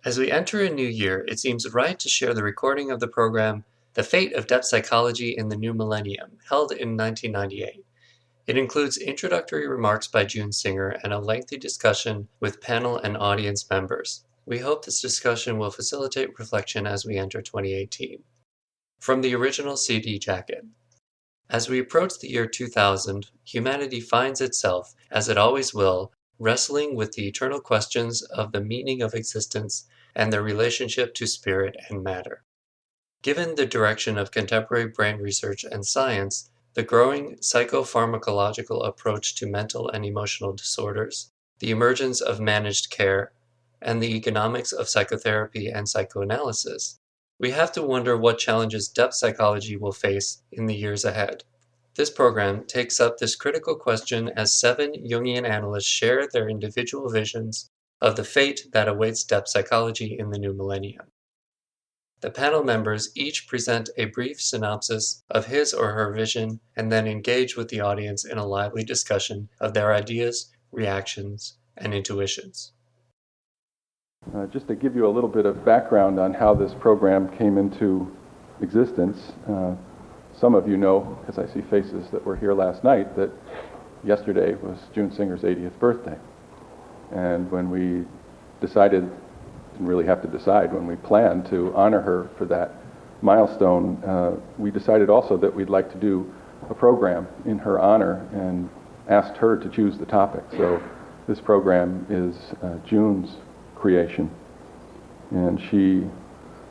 As we enter a new year, it seems right to share the recording of the program The Fate of Depth Psychology in the New Millennium, held in 1998. It includes introductory remarks by June Singer and a lengthy discussion with panel and audience members. We hope this discussion will facilitate reflection as we enter 2018. From the original CD jacket. As we approach the year 2000, humanity finds itself, as it always will, wrestling with the eternal questions of the meaning of existence and their relationship to spirit and matter. Given the direction of contemporary brain research and science, the growing psychopharmacological approach to mental and emotional disorders, the emergence of managed care, and the economics of psychotherapy and psychoanalysis, we have to wonder what challenges depth psychology will face in the years ahead. This program takes up this critical question as 7 Jungian analysts share their individual visions of the fate that awaits depth psychology in the new millennium. The panel members each present a brief synopsis of his or her vision and then engage with the audience in a lively discussion of their ideas, reactions, and intuitions. Just to give you a little bit of background on how this program came into existence, some of you know, because I see faces that were here last night, that yesterday was June Singer's 80th birthday. And when we decided, didn't really have to decide, when we planned to honor her for that milestone, we decided also that we'd like to do a program in her honor and asked her to choose the topic. So this program is June's creation. And she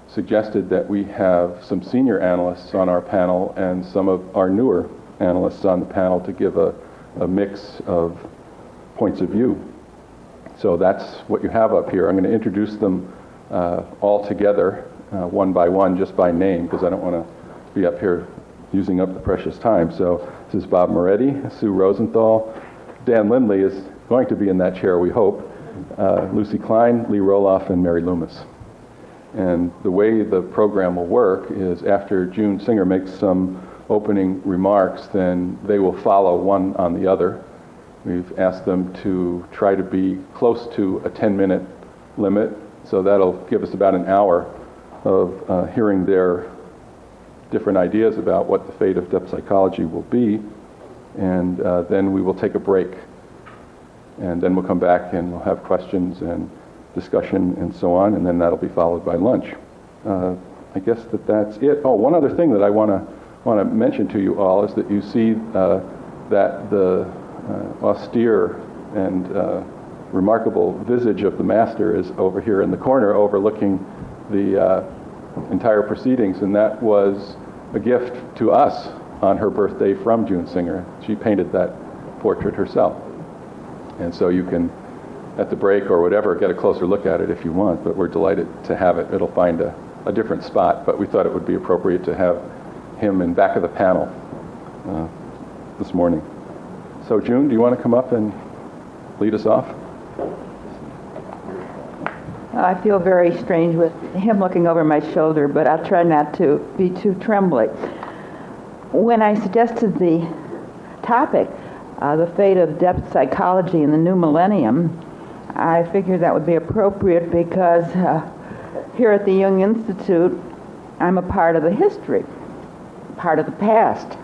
suggested that we have some senior analysts on our panel and some of our newer analysts on the panel to give a mix of points of view. So that's what you have up here. I'm going to introduce them all together, one by one, just by name, because I don't want to be up here using up the precious time. So this is Bob Moretti, Sue Rosenthal. Dan Lindley is going to be in that chair, we hope. Lucy Klein, Lee Roloff, and Mary Loomis. And the way the program will work is after June Singer makes some opening remarks, then they will follow one on the other. We've asked them to try to be close to a 10-minute limit, so that'll give us about an hour of hearing their different ideas about what the fate of depth psychology will be, and then we will take a break. And then we'll come back and we'll have questions and discussion and so on, and then that'll be followed by lunch. I guess that's it. Oh, one other thing that I want to mention to you all is that you see that the austere and remarkable visage of the master is over here in the corner overlooking the entire proceedings, and that was a gift to us on her birthday from June Singer. She painted that portrait herself. And so you can, at the break or whatever, get a closer look at it if you want, but we're delighted to have it. It'll find a different spot, but we thought it would be appropriate to have him in back of the panel this morning. So June, do you want to come up and lead us off? I feel very strange with him looking over my shoulder, but I'll try not to be too trembly. When I suggested the topic, the fate of depth psychology in the new millennium, I figured that would be appropriate because here at the Jung Institute, I'm a part of the history, part of the past.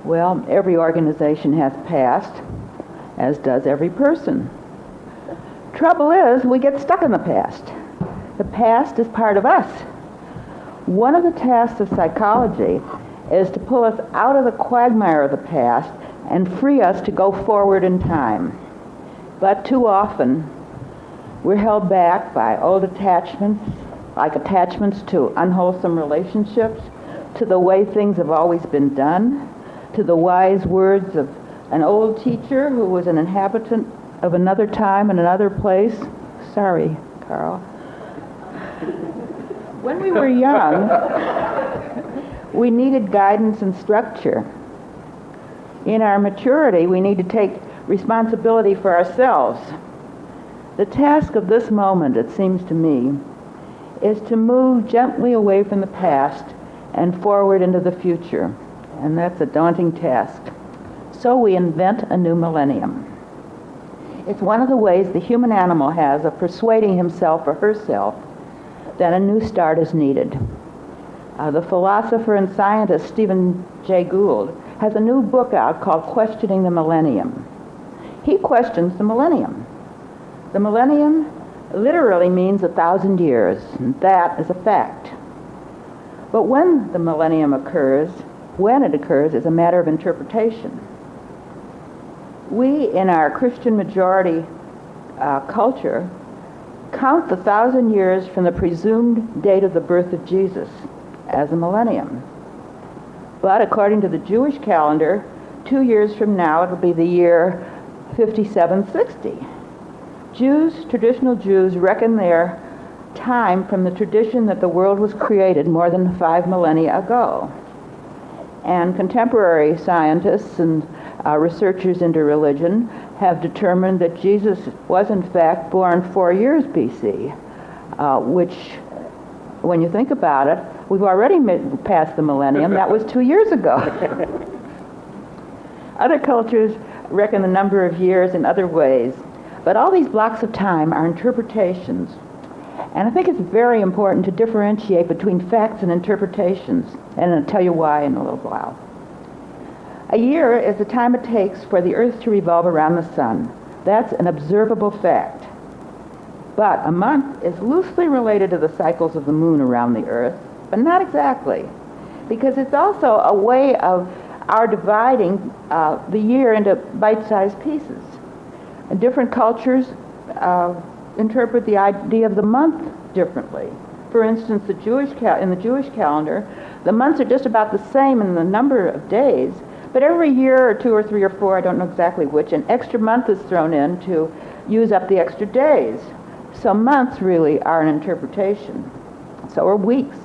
Well, every organization has past, as does every person. Trouble is, we get stuck in the past. The past is part of us. One of the tasks of psychology is to pull us out of the quagmire of the past and free us to go forward in time. But too often, we're held back by old attachments, like attachments to unwholesome relationships, to the way things have always been done, to the wise words of an old teacher who was an inhabitant of another time and another place. Sorry, Carl. When we were young, we needed guidance and structure. In our maturity, we need to take responsibility for ourselves. The task of this moment, it seems to me, is to move gently away from the past and forward into the future. And that's a daunting task. So we invent a new millennium. It's one of the ways the human animal has of persuading himself or herself that a new start is needed. The philosopher and scientist Stephen Jay Gould has a new book out called Questioning the Millennium. He questions the millennium. The millennium literally means 1,000 years, and that is a fact. But when the millennium occurs, when it occurs, is a matter of interpretation. We, in our Christian majority culture, count the 1,000 years from the presumed date of the birth of Jesus as a millennium. But according to the Jewish calendar, 2 years from now, it'll be the year 5760. Traditional Jews reckon their time from the tradition that the world was created more than 5 millennia ago. And contemporary scientists and researchers into religion have determined that Jesus was in fact born 4 years BC, which, when you think about it, we've already passed the millennium. That was 2 years ago. Other cultures reckon the number of years in other ways, but all these blocks of time are interpretations. And I think it's very important to differentiate between facts and interpretations, and I'll tell you why in a little while. A year is the time it takes for the Earth to revolve around the sun. That's an observable fact. But a month is loosely related to the cycles of the moon around the Earth, but not exactly, because it's also a way of our dividing the year into bite-sized pieces. And different cultures interpret the idea of the month differently. For instance, in the Jewish calendar, the months are just about the same in the number of days, but every year or 2 or 3 or 4, I don't know exactly which, an extra month is thrown in to use up the extra days. So months really are an interpretation. So are weeks.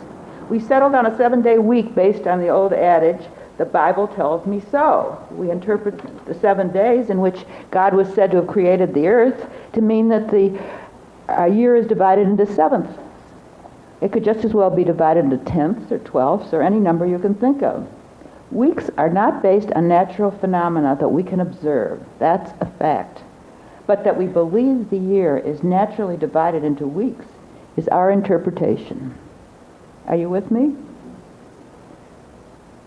We settled on a 7-day week based on the old adage, the Bible tells me so. We interpret the 7 days in which God was said to have created the earth to mean that the year is divided into sevenths. It could just as well be divided into tenths or twelfths or any number you can think of. Weeks are not based on natural phenomena that we can observe. That's a fact. But that we believe the year is naturally divided into weeks is our interpretation. Are you with me?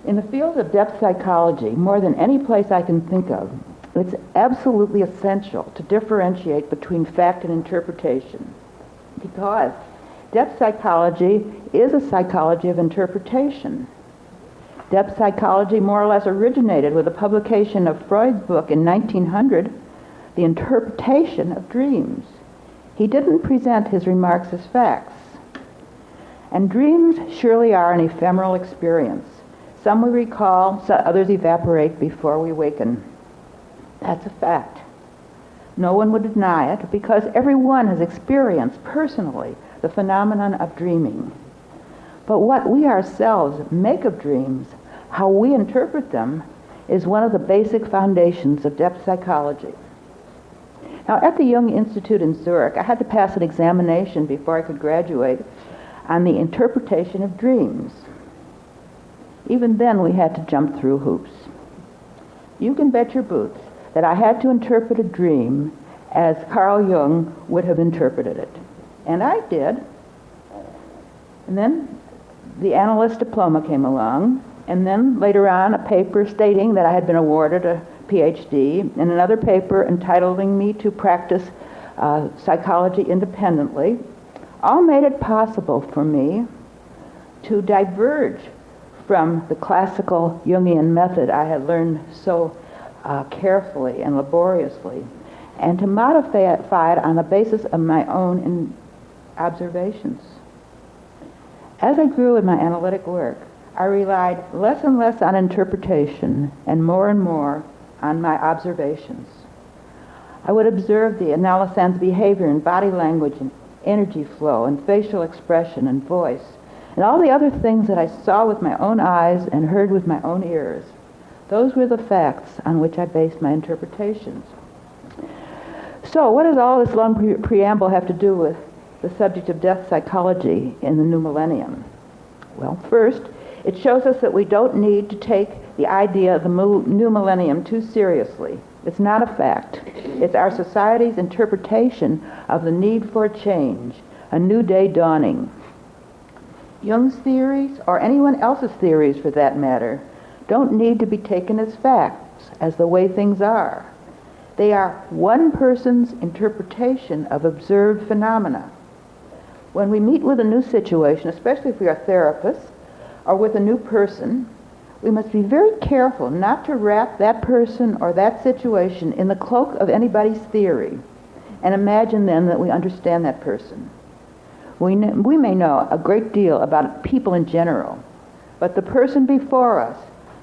In the field of depth psychology, more than any place I can think of, it's absolutely essential to differentiate between fact and interpretation, because depth psychology is a psychology of interpretation. Depth psychology more or less originated with the publication of Freud's book in 1900, The Interpretation of Dreams. He didn't present his remarks as facts. And dreams surely are an ephemeral experience. Some we recall, others evaporate before we waken. That's a fact. No one would deny it, because everyone has experienced personally the phenomenon of dreaming. But what we ourselves make of dreams, how we interpret them, is one of the basic foundations of depth psychology. Now, at the Jung Institute in Zurich, I had to pass an examination before I could graduate on the interpretation of dreams. Even then, we had to jump through hoops. You can bet your boots that I had to interpret a dream as Carl Jung would have interpreted it. And I did. And then the analyst diploma came along, and then later on a paper stating that I had been awarded a PhD, and another paper entitling me to practice psychology independently, all made it possible for me to diverge from the classical Jungian method I had learned so carefully and laboriously, and to modify it on the basis of my own observations. As I grew in my analytic work, I relied less and less on interpretation and more on my observations. I would observe the analysand's behavior and body language and energy flow and facial expression and voice and all the other things that I saw with my own eyes and heard with my own ears. Those were the facts on which I based my interpretations. So what does all this long preamble have to do with the subject of depth psychology in the new millennium? Well, first, it shows us that we don't need to take the idea of the new millennium too seriously. It's not a fact. It's our society's interpretation of the need for a change, a new day dawning. Jung's theories, or anyone else's theories for that matter, don't need to be taken as facts, as the way things are. They are one person's interpretation of observed phenomena. When we meet with a new situation, especially if we are therapists, or with a new person, we must be very careful not to wrap that person or that situation in the cloak of anybody's theory and imagine then that we understand that person. We may know a great deal about people in general, but the person before us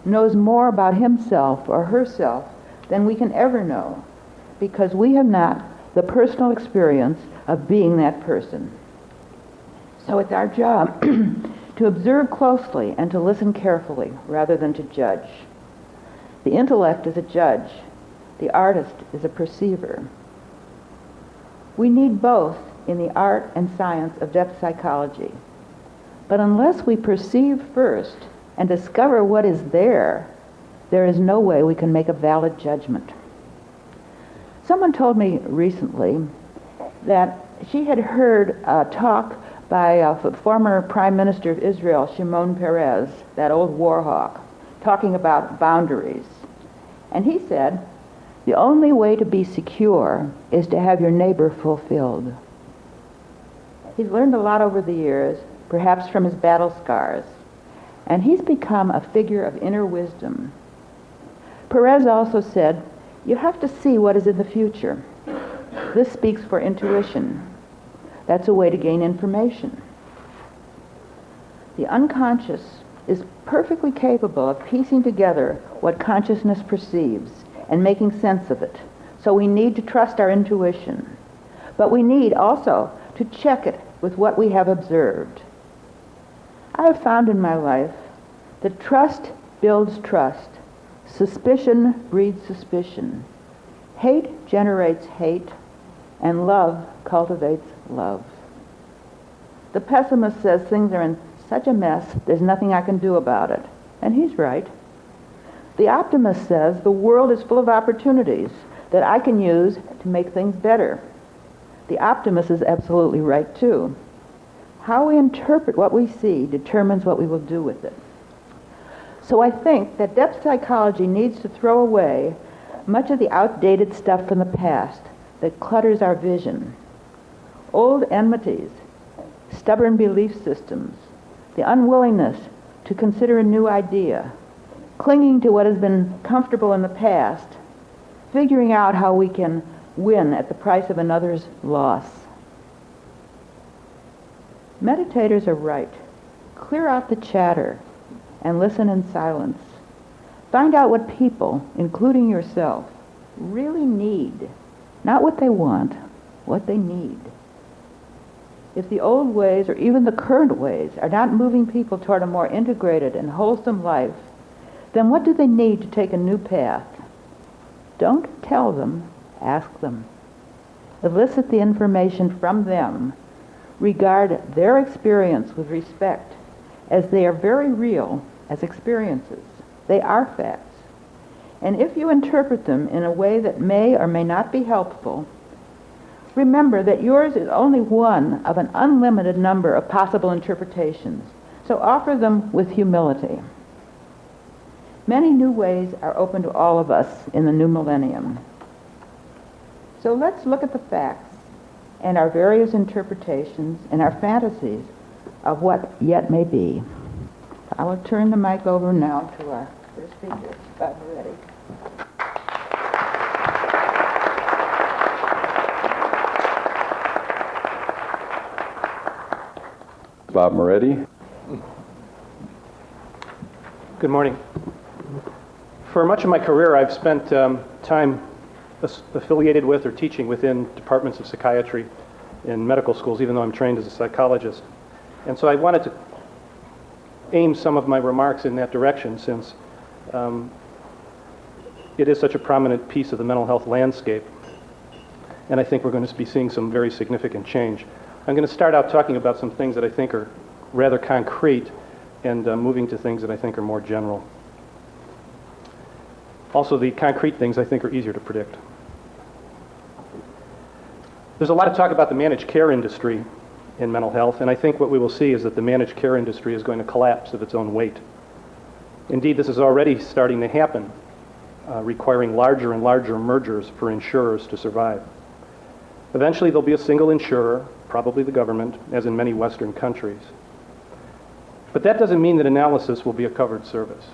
knows more about himself or herself than we can ever know, because we have not the personal experience of being that person. So it's our job to observe closely and to listen carefully rather than to judge. The intellect is a judge. The artist is a perceiver. We need both in the art and science of depth psychology. But unless we perceive first and discover what is there is no way we can make a valid judgment. Someone told me recently that she had heard a talk by a former Prime Minister of Israel, Shimon Peres, that old war hawk, talking about boundaries. And he said, the only way to be secure is to have your neighbor fulfilled. He's learned a lot over the years, perhaps from his battle scars, and he's become a figure of inner wisdom. Perez also said, you have to see what is in the future. This speaks for intuition. That's a way to gain information. The unconscious is perfectly capable of piecing together what consciousness perceives and making sense of it. So we need to trust our intuition. But we need also to check it with what we have observed. I have found in my life that trust builds trust. Suspicion breeds suspicion. Hate generates hate, and love cultivates love. The pessimist says things are in such a mess, there's nothing I can do about it. And he's right. The optimist says the world is full of opportunities that I can use to make things better. The optimist is absolutely right too. How we interpret what we see determines what we will do with it. So I think that depth psychology needs to throw away much of the outdated stuff from the past that clutters our vision. Old enmities, stubborn belief systems, the unwillingness to consider a new idea, clinging to what has been comfortable in the past, figuring out how we can win at the price of another's loss. Meditators are right. Clear out the chatter and listen in silence. Find out what people, including yourself, really need. Not what they want, what they need. If the old ways or even the current ways are not moving people toward a more integrated and wholesome life, then what do they need to take a new path? Don't tell them, ask them. Elicit the information from them. Regard their experience with respect, as they are very real as experiences. They are facts. And if you interpret them in a way that may or may not be helpful, remember that yours is only one of an unlimited number of possible interpretations, so offer them with humility. Many new ways are open to all of us in the new millennium. So let's look at the facts and our various interpretations and our fantasies of what yet may be. I will turn the mic over now to our first speaker, Bob Moretti. Bob Moretti. Good morning. For much of my career, I've spent time affiliated with or teaching within departments of psychiatry in medical schools, even though I'm trained as a psychologist. And so I wanted to aim some of my remarks in that direction, since it is such a prominent piece of the mental health landscape. And I think we're going to be seeing some very significant change. I'm going to start out talking about some things that I think are rather concrete and moving to things that I think are more general. Also, the concrete things I think are easier to predict. There's a lot of talk about the managed care industry in mental health, and I think what we will see is that the managed care industry is going to collapse of its own weight. Indeed, this is already starting to happen, requiring larger and larger mergers for insurers to survive. Eventually, there'll be a single insurer, probably the government, as in many Western countries. But that doesn't mean that analysis will be a covered service.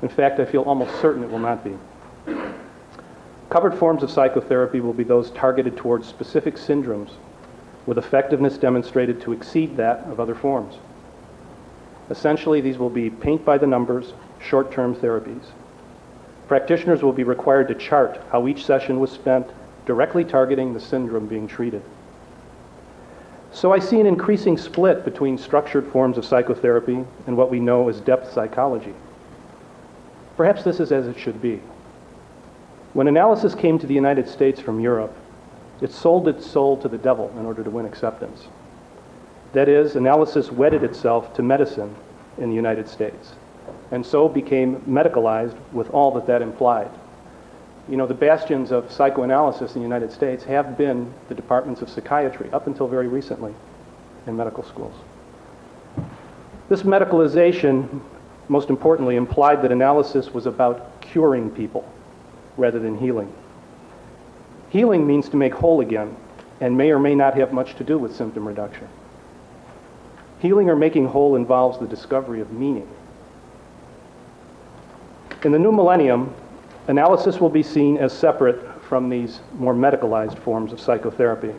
In fact, I feel almost certain it will not be. Covered forms of psychotherapy will be those targeted towards specific syndromes with effectiveness demonstrated to exceed that of other forms. Essentially, these will be paint-by-the-numbers, short-term therapies. Practitioners will be required to chart how each session was spent directly targeting the syndrome being treated. So I see an increasing split between structured forms of psychotherapy and what we know as depth psychology. Perhaps this is as it should be. When analysis came to the United States from Europe, it sold its soul to the devil in order to win acceptance. That is, analysis wedded itself to medicine in the United States, and so became medicalized with all that that implied. You know, the bastions of psychoanalysis in the United States have been the departments of psychiatry up until very recently in medical schools. This medicalization, most importantly, implied that analysis was about curing people rather than healing. Healing means to make whole again, and may or may not have much to do with symptom reduction. Healing or making whole involves the discovery of meaning. In the new millennium, analysis will be seen as separate from these more medicalized forms of psychotherapy.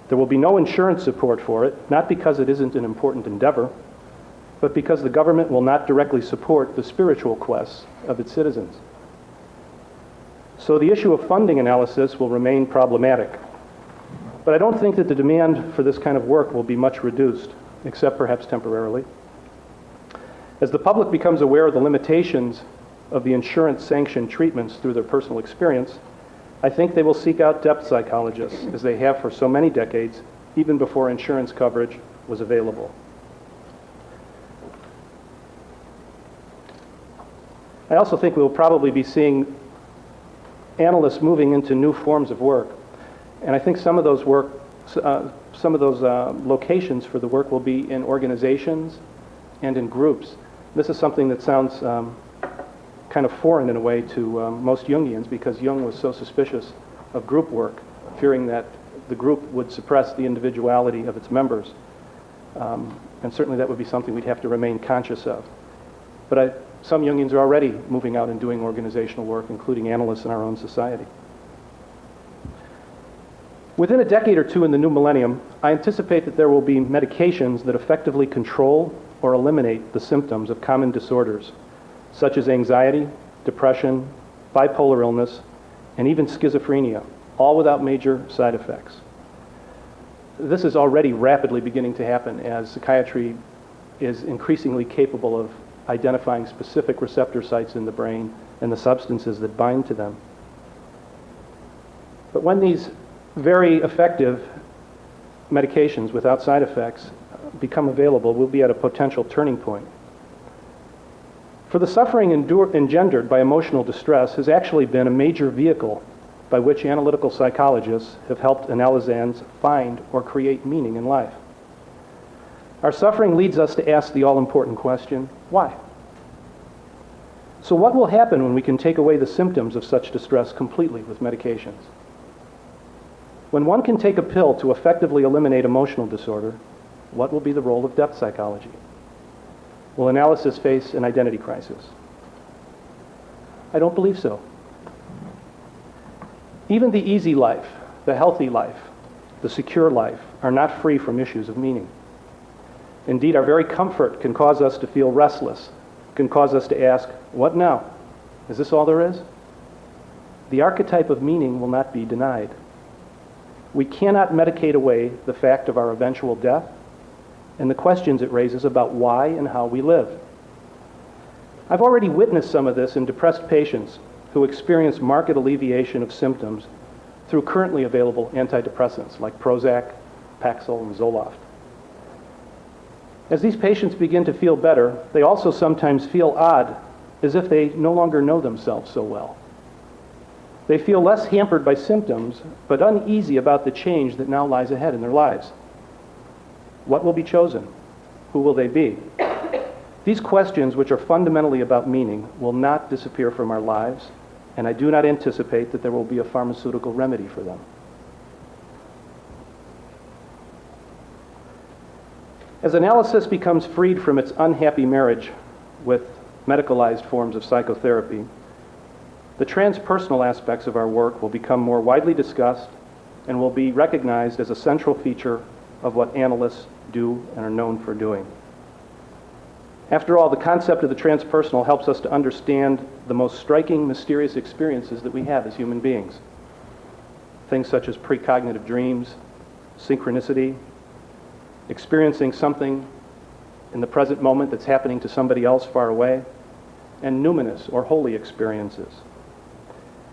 There will be no insurance support for it, not because it isn't an important endeavor, but because the government will not directly support the spiritual quests of its citizens. So the issue of funding analysis will remain problematic. But I don't think that the demand for this kind of work will be much reduced, except perhaps temporarily. As the public becomes aware of the limitations of the insurance-sanctioned treatments through their personal experience, I think they will seek out depth psychologists, as they have for so many decades, even before insurance coverage was available. I also think we will probably be seeing analysts moving into new forms of work. And I think some of those locations for the work will be in organizations and in groups. This is something that sounds kind of foreign in a way to most Jungians, because Jung was so suspicious of group work, fearing that the group would suppress the individuality of its members. And certainly that would be something we'd have to remain conscious of. But some Jungians are already moving out and doing organizational work, including analysts in our own society. Within a decade or two in the new millennium, I anticipate that there will be medications that effectively control or eliminate the symptoms of common disorders, such as anxiety, depression, bipolar illness, and even schizophrenia, all without major side effects. This is already rapidly beginning to happen as psychiatry is increasingly capable of identifying specific receptor sites in the brain and the substances that bind to them. But when these very effective medications without side effects become available, we'll be at a potential turning point. For the suffering engendered by emotional distress has actually been a major vehicle by which analytical psychologists have helped analysans find or create meaning in life. Our suffering leads us to ask the all-important question, why? So what will happen when we can take away the symptoms of such distress completely with medications? When one can take a pill to effectively eliminate emotional disorder, what will be the role of depth psychology? Will analysis face an identity crisis? I don't believe so. Even the easy life, the healthy life, the secure life are not free from issues of meaning. Indeed, our very comfort can cause us to feel restless, can cause us to ask, what now? Is this all there is? The archetype of meaning will not be denied. We cannot medicate away the fact of our eventual death and the questions it raises about why and how we live. I've already witnessed some of this in depressed patients who experience marked alleviation of symptoms through currently available antidepressants like Prozac, Paxil, and Zoloft. As these patients begin to feel better, they also sometimes feel odd as if they no longer know themselves so well. They feel less hampered by symptoms, but uneasy about the change that now lies ahead in their lives. What will be chosen? Who will they be? These questions, which are fundamentally about meaning, will not disappear from our lives, and I do not anticipate that there will be a pharmaceutical remedy for them. As analysis becomes freed from its unhappy marriage with medicalized forms of psychotherapy, the transpersonal aspects of our work will become more widely discussed and will be recognized as a central feature of what analysts do and are known for doing. After all, the concept of the transpersonal helps us to understand the most striking, mysterious experiences that we have as human beings. Things such as precognitive dreams, synchronicity, experiencing something in the present moment that's happening to somebody else far away, and numinous or holy experiences.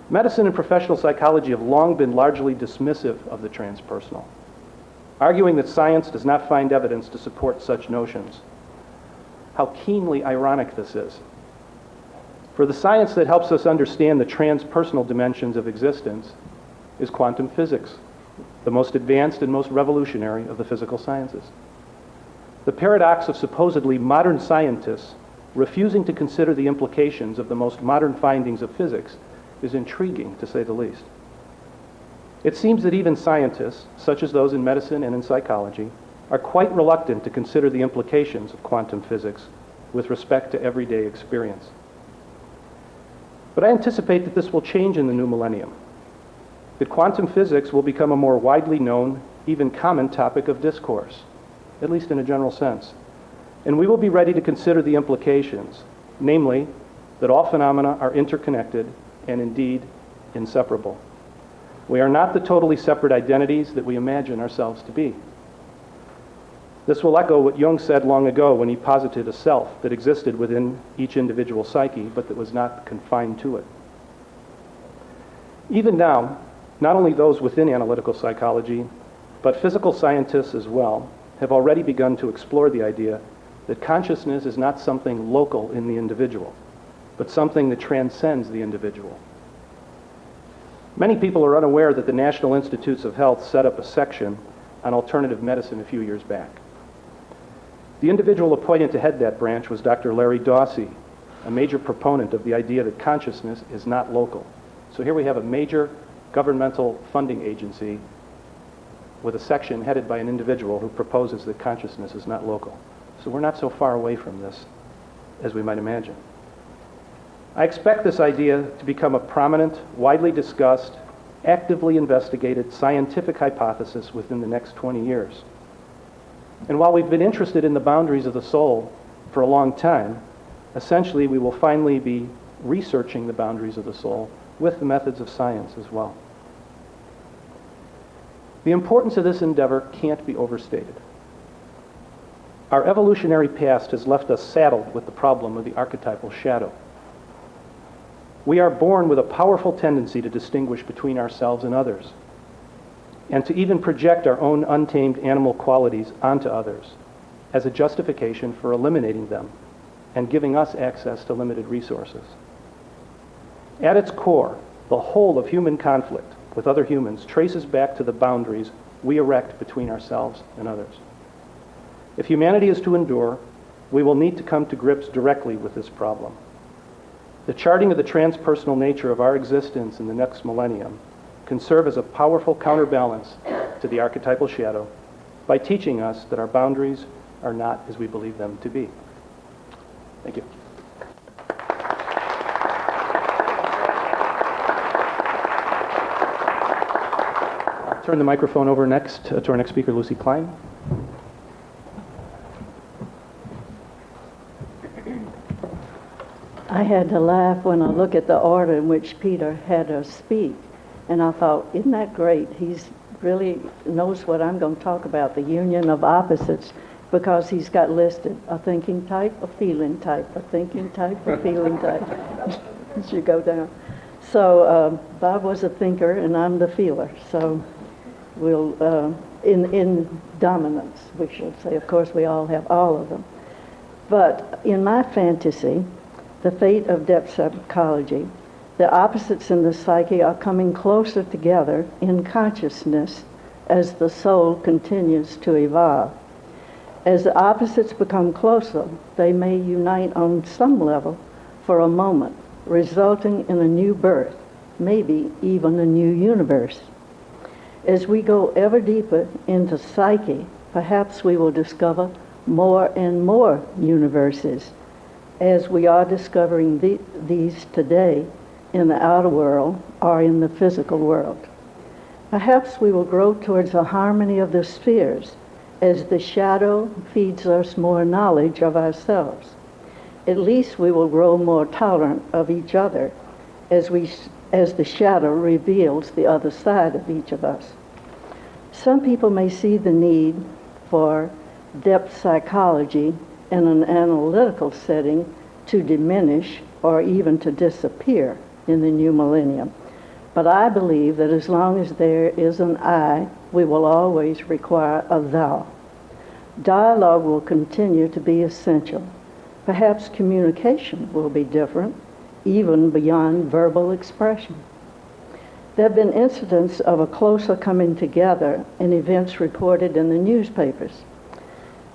Medicine and professional psychology have long been largely dismissive of the transpersonal, arguing that science does not find evidence to support such notions. How keenly ironic this is. For the science that helps us understand the transpersonal dimensions of existence is quantum physics, the most advanced and most revolutionary of the physical sciences. The paradox of supposedly modern scientists refusing to consider the implications of the most modern findings of physics is intriguing, to say the least. It seems that even scientists, such as those in medicine and in psychology, are quite reluctant to consider the implications of quantum physics with respect to everyday experience. But I anticipate that this will change in the new millennium, that quantum physics will become a more widely known, even common topic of discourse, at least in a general sense. And we will be ready to consider the implications, namely, that all phenomena are interconnected and indeed inseparable. We are not the totally separate identities that we imagine ourselves to be. This will echo what Jung said long ago when he posited a self that existed within each individual psyche, but that was not confined to it. Even now, not only those within analytical psychology, but physical scientists as well, have already begun to explore the idea that consciousness is not something local in the individual, but something that transcends the individual. Many people are unaware that the National Institutes of Health set up a section on alternative medicine a few years back. The individual appointed to head that branch was Dr. Larry Dawsey, a major proponent of the idea that consciousness is not local. So here we have a major governmental funding agency with a section headed by an individual who proposes that consciousness is not local. So we're not so far away from this as we might imagine. I expect this idea to become a prominent, widely discussed, actively investigated scientific hypothesis within the next 20 years. And while we've been interested in the boundaries of the soul for a long time, essentially we will finally be researching the boundaries of the soul with the methods of science as well. The importance of this endeavor can't be overstated. Our evolutionary past has left us saddled with the problem of the archetypal shadow. We are born with a powerful tendency to distinguish between ourselves and others, and to even project our own untamed animal qualities onto others as a justification for eliminating them and giving us access to limited resources. At its core, the whole of human conflict with other humans traces back to the boundaries we erect between ourselves and others. If humanity is to endure, we will need to come to grips directly with this problem. The charting of the transpersonal nature of our existence in the next millennium can serve as a powerful counterbalance to the archetypal shadow by teaching us that our boundaries are not as we believe them to be. Thank you. I'll turn the microphone over next to our next speaker, Lucy Klein. I had to laugh when I look at the order in which Peter had us speak. And I thought, isn't that great? He's really knows what I'm going to talk about, the union of opposites, because he's got listed a thinking type, a feeling type, a thinking type, a feeling type, as you go down. So Bob was a thinker and I'm the feeler. So we'll, in dominance, we should say. Of course, we all have all of them. But in my fantasy, The fate of depth psychology. The opposites in the psyche are coming closer together in consciousness as the soul continues to evolve. As the opposites become closer, they may unite on some level for a moment, resulting in a new birth, maybe even a new universe. As we go ever deeper into psyche, perhaps we will discover more and more universes, as we are discovering these today in the outer world or in the physical world. Perhaps we will grow towards a harmony of the spheres as the shadow feeds us more knowledge of ourselves. At least we will grow more tolerant of each other as the shadow reveals the other side of each of us. Some people may see the need for depth psychology in an analytical setting to diminish or even to disappear in the new millennium. But I believe that as long as there is an I, we will always require a thou. Dialogue will continue to be essential. Perhaps communication will be different, even beyond verbal expression. There have been incidents of a closer coming together in events reported in the newspapers.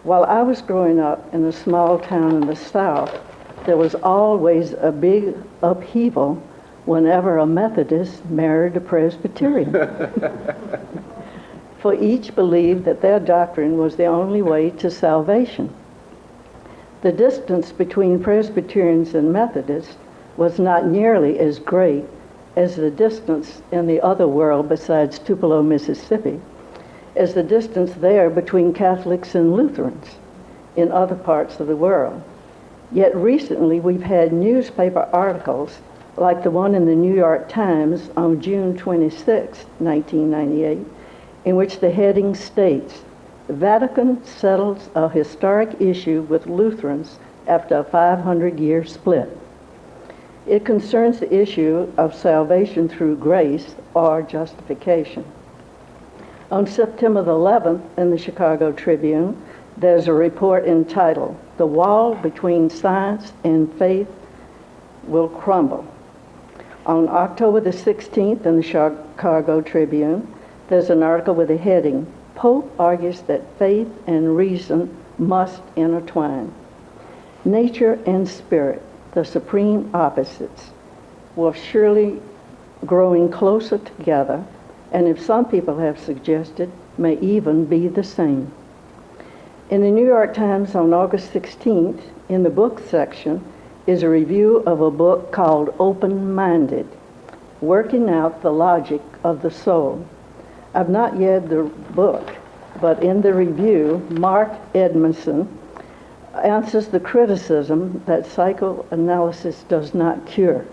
While I was growing up in a small town in the South, there was always a big upheaval whenever a Methodist married a Presbyterian. For each believed that their doctrine was the only way to salvation. The distance between Presbyterians and Methodists was not nearly as great as the distance in the other world besides Tupelo, Mississippi, as the distance there between Catholics and Lutherans in other parts of the world. Yet recently we've had newspaper articles like the one in the New York Times on June 26, 1998, in which the heading states, "Vatican settles a historic issue with Lutherans after a 500-year split." It concerns the issue of salvation through grace or justification. On September the 11th in the Chicago Tribune, there's a report entitled, "The Wall Between Science and Faith Will Crumble." On October the 16th in the Chicago Tribune, there's an article with a heading, "Pope argues that faith and reason must intertwine. Nature and spirit, the supreme opposites, will surely growing closer together, and if some people have suggested, may even be the same." In the New York Times on August 16th, in the book section, is a review of a book called Open-Minded, Working Out the Logic of the Soul. I've not yet the book, but in the review, Mark Edmondson answers the criticism that psychoanalysis does not cure.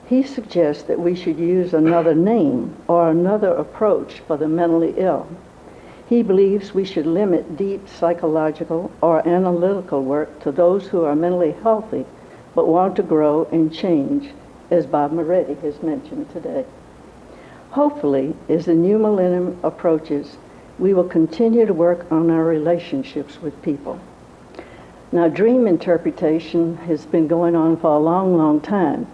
He suggests that we should use another name or another approach for the mentally ill. He believes we should limit deep psychological or analytical work to those who are mentally healthy but want to grow and change, as Bob Moretti has mentioned today. Hopefully, as the new millennium approaches, we will continue to work on our relationships with people. Now, dream interpretation has been going on for a long, long time.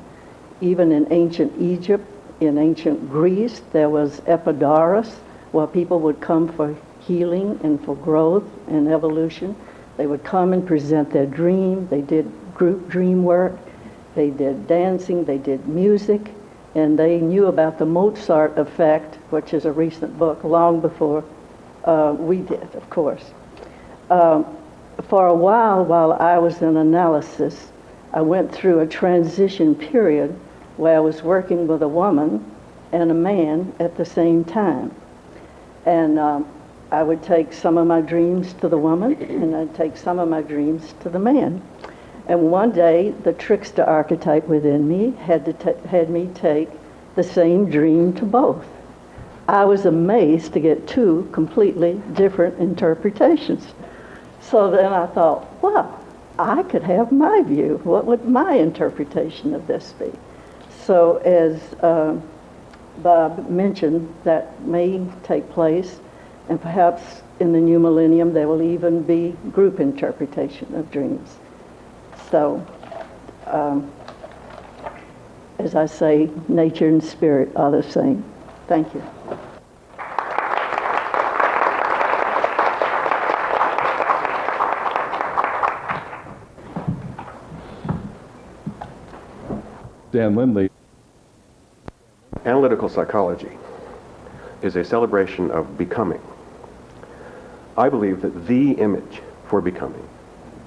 Even in ancient Egypt, in ancient Greece, there was Epidaurus, where people would come for healing and for growth and evolution. They would come and present their dream. They did group dream work. They did dancing. They did music. And they knew about the Mozart effect, which is a recent book, long before we did, of course. For a while I was in analysis, I went through a transition period where I was working with a woman and a man at the same time. And I would take some of my dreams to the woman, and I'd take some of my dreams to the man. And one day, the trickster archetype within me had me take the same dream to both. I was amazed to get two completely different interpretations. So then I thought, well, I could have my view. What would my interpretation of this be? So as Bob mentioned, that may take place, and perhaps in the new millennium there will even be group interpretation of dreams. So as I say, nature and spirit are the same. Thank you. Dan Lindley. Analytical psychology is a celebration of becoming. I believe that the image for becoming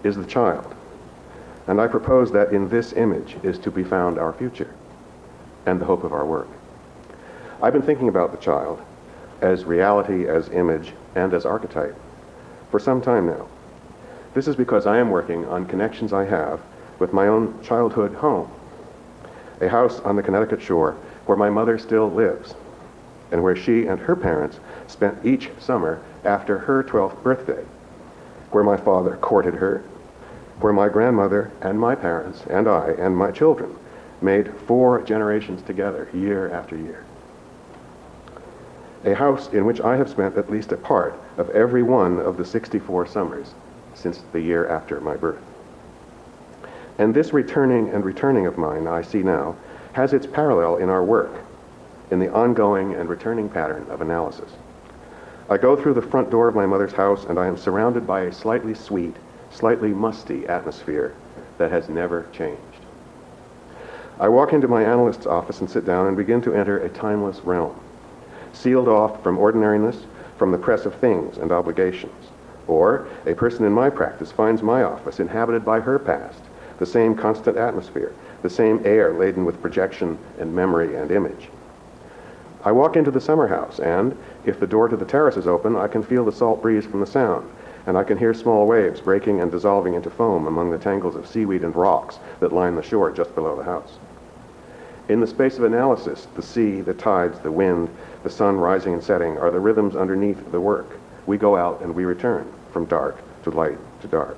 is the child. And I propose that in this image is to be found our future and the hope of our work. I've been thinking about the child as reality, as image, and as archetype for some time now. This is because I am working on connections I have with my own childhood home, a house on the Connecticut shore where my mother still lives, and where she and her parents spent each summer after her 12th birthday, where my father courted her, where my grandmother and my parents and I and my children made 4 generations together year after year. A house in which I have spent at least a part of every one of the 64 summers since the year after my birth. And this returning of mine I see now has its parallel in our work, in the ongoing and returning pattern of analysis. I go through the front door of my mother's house and I am surrounded by a slightly sweet, slightly musty atmosphere that has never changed. I walk into my analyst's office and sit down and begin to enter a timeless realm, sealed off from ordinariness, from the press of things and obligations. Or a person in my practice finds my office inhabited by her past, the same constant atmosphere, the same air laden with projection and memory and image. I walk into the summer house, and if the door to the terrace is open, I can feel the salt breeze from the sound, and I can hear small waves breaking and dissolving into foam among the tangles of seaweed and rocks that line the shore just below the house. In the space of analysis, the sea, the tides, the wind, the sun rising and setting are the rhythms underneath the work. We go out and we return, from dark to light to dark.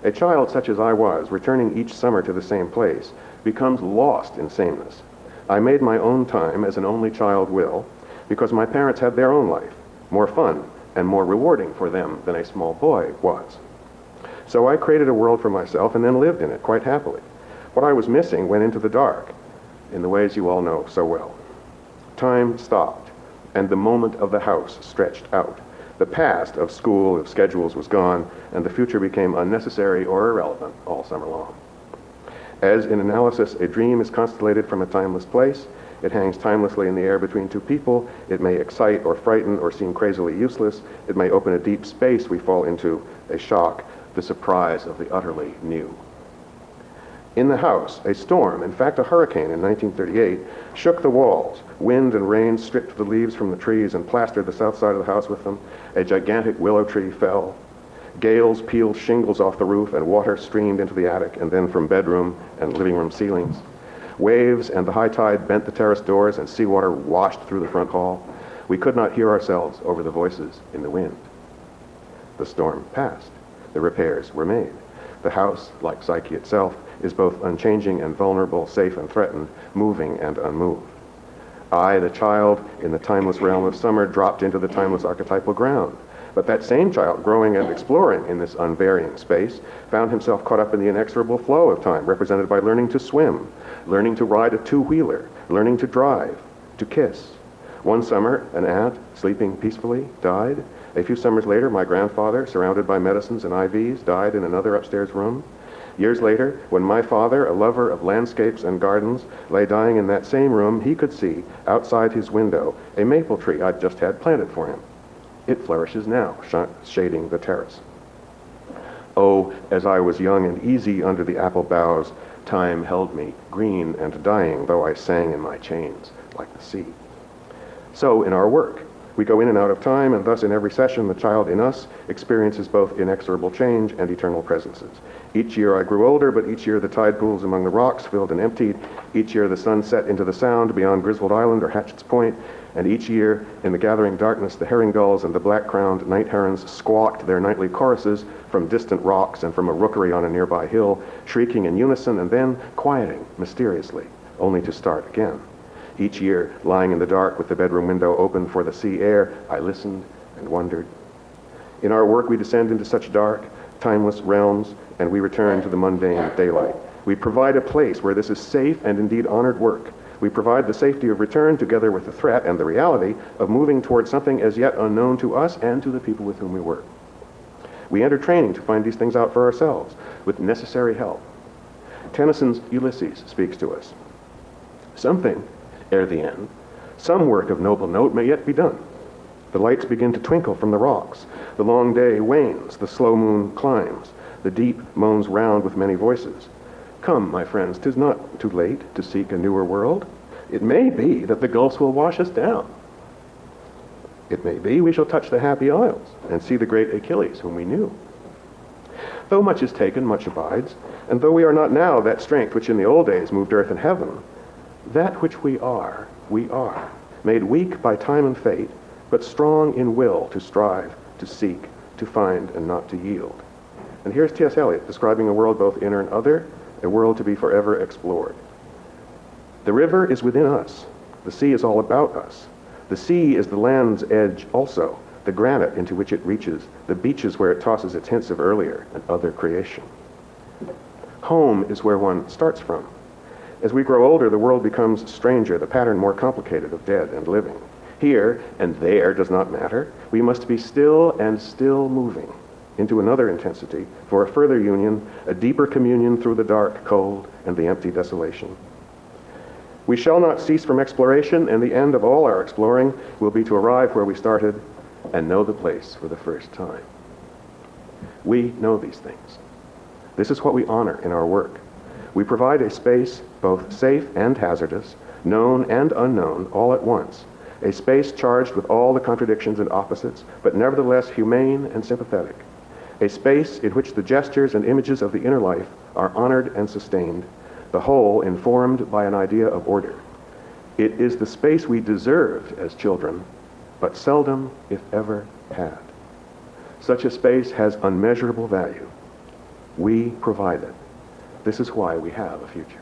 A child such as I was, returning each summer to the same place, becomes lost in sameness. I made my own time as an only child will, because my parents had their own life, more fun and more rewarding for them than a small boy was. So I created a world for myself and then lived in it quite happily. What I was missing went into the dark, in the ways you all know so well. Time stopped, and the moment of the house stretched out. The past of school, of schedules was gone, and the future became unnecessary or irrelevant all summer long. As in analysis, a dream is constellated from a timeless place. It hangs timelessly in the air between two people. It may excite or frighten or seem crazily useless. It may open a deep space we fall into, a shock, the surprise of the utterly new. In the house, a storm, in fact a hurricane in 1938, shook the walls. Wind and rain stripped the leaves from the trees and plastered the south side of the house with them. A gigantic willow tree fell. Gales peeled shingles off the roof and water streamed into the attic and then from bedroom and living room ceilings. Waves and the high tide bent the terrace doors and seawater washed through the front hall. We could not hear ourselves over the voices in the wind. The storm passed. The repairs were made. The house, like Psyche itself, is both unchanging and vulnerable, safe and threatened, moving and unmoved. I, the child, in the timeless realm of summer, dropped into the timeless archetypal ground. But that same child, growing and exploring in this unvarying space, found himself caught up in the inexorable flow of time, represented by learning to swim, learning to ride a two-wheeler, learning to drive, to kiss. One summer, an aunt, sleeping peacefully, died. A few summers later, my grandfather, surrounded by medicines and IVs, died in another upstairs room. Years later, when my father, a lover of landscapes and gardens, lay dying in that same room, he could see, outside his window, a maple tree I'd just had planted for him. It flourishes now, shading the terrace. Oh, as I was young and easy under the apple boughs, time held me, green and dying, though I sang in my chains, like the sea. So in our work, we go in and out of time, and thus in every session, the child in us experiences both inexorable change and eternal presences. Each year I grew older, but each year the tide pools among the rocks filled and emptied. Each year the sun set into the sound beyond Griswold Island or Hatchet's Point, and each year, in the gathering darkness, the herring gulls and the black-crowned night herons squawked their nightly choruses from distant rocks and from a rookery on a nearby hill, shrieking in unison and then quieting mysteriously, only to start again. Each year, lying in the dark with the bedroom window open for the sea air, I listened and wondered. In our work, we descend into such dark, timeless realms, and we return to the mundane daylight. We provide a place where this is safe and indeed honored work. We provide the safety of return together with the threat and the reality of moving towards something as yet unknown to us and to the people with whom we work. We enter training to find these things out for ourselves with necessary help. Tennyson's Ulysses speaks to us. Something, ere the end, some work of noble note may yet be done. The lights begin to twinkle from the rocks. The long day wanes, the slow moon climbs. The deep moans round with many voices. Come, my friends, 'tis not too late to seek a newer world. It may be that the gulfs will wash us down. It may be we shall touch the happy isles and see the great Achilles whom we knew. Though much is taken, much abides, and though we are not now that strength which in the old days moved earth and heaven, that which we are, made weak by time and fate, but strong in will to strive, to seek, to find, and not to yield. And here's T.S. Eliot describing a world both inner and other, a world to be forever explored. The river is within us. The sea is all about us. The sea is the land's edge also, the granite into which it reaches, the beaches where it tosses its hints of earlier and other creation. Home is where one starts from. As we grow older, the world becomes stranger, the pattern more complicated of dead and living. Here and there does not matter. We must be still and still moving into another intensity for a further union, a deeper communion through the dark, cold, and the empty desolation. We shall not cease from exploration, and the end of all our exploring will be to arrive where we started and know the place for the first time. We know these things. This is what we honor in our work. We provide a space both safe and hazardous, known and unknown, all at once, a space charged with all the contradictions and opposites, but nevertheless humane and sympathetic, a space in which the gestures and images of the inner life are honored and sustained, the whole informed by an idea of order. It is the space we deserved as children, but seldom, if ever, had. Such a space has unmeasurable value. We provide it. This is why we have a future.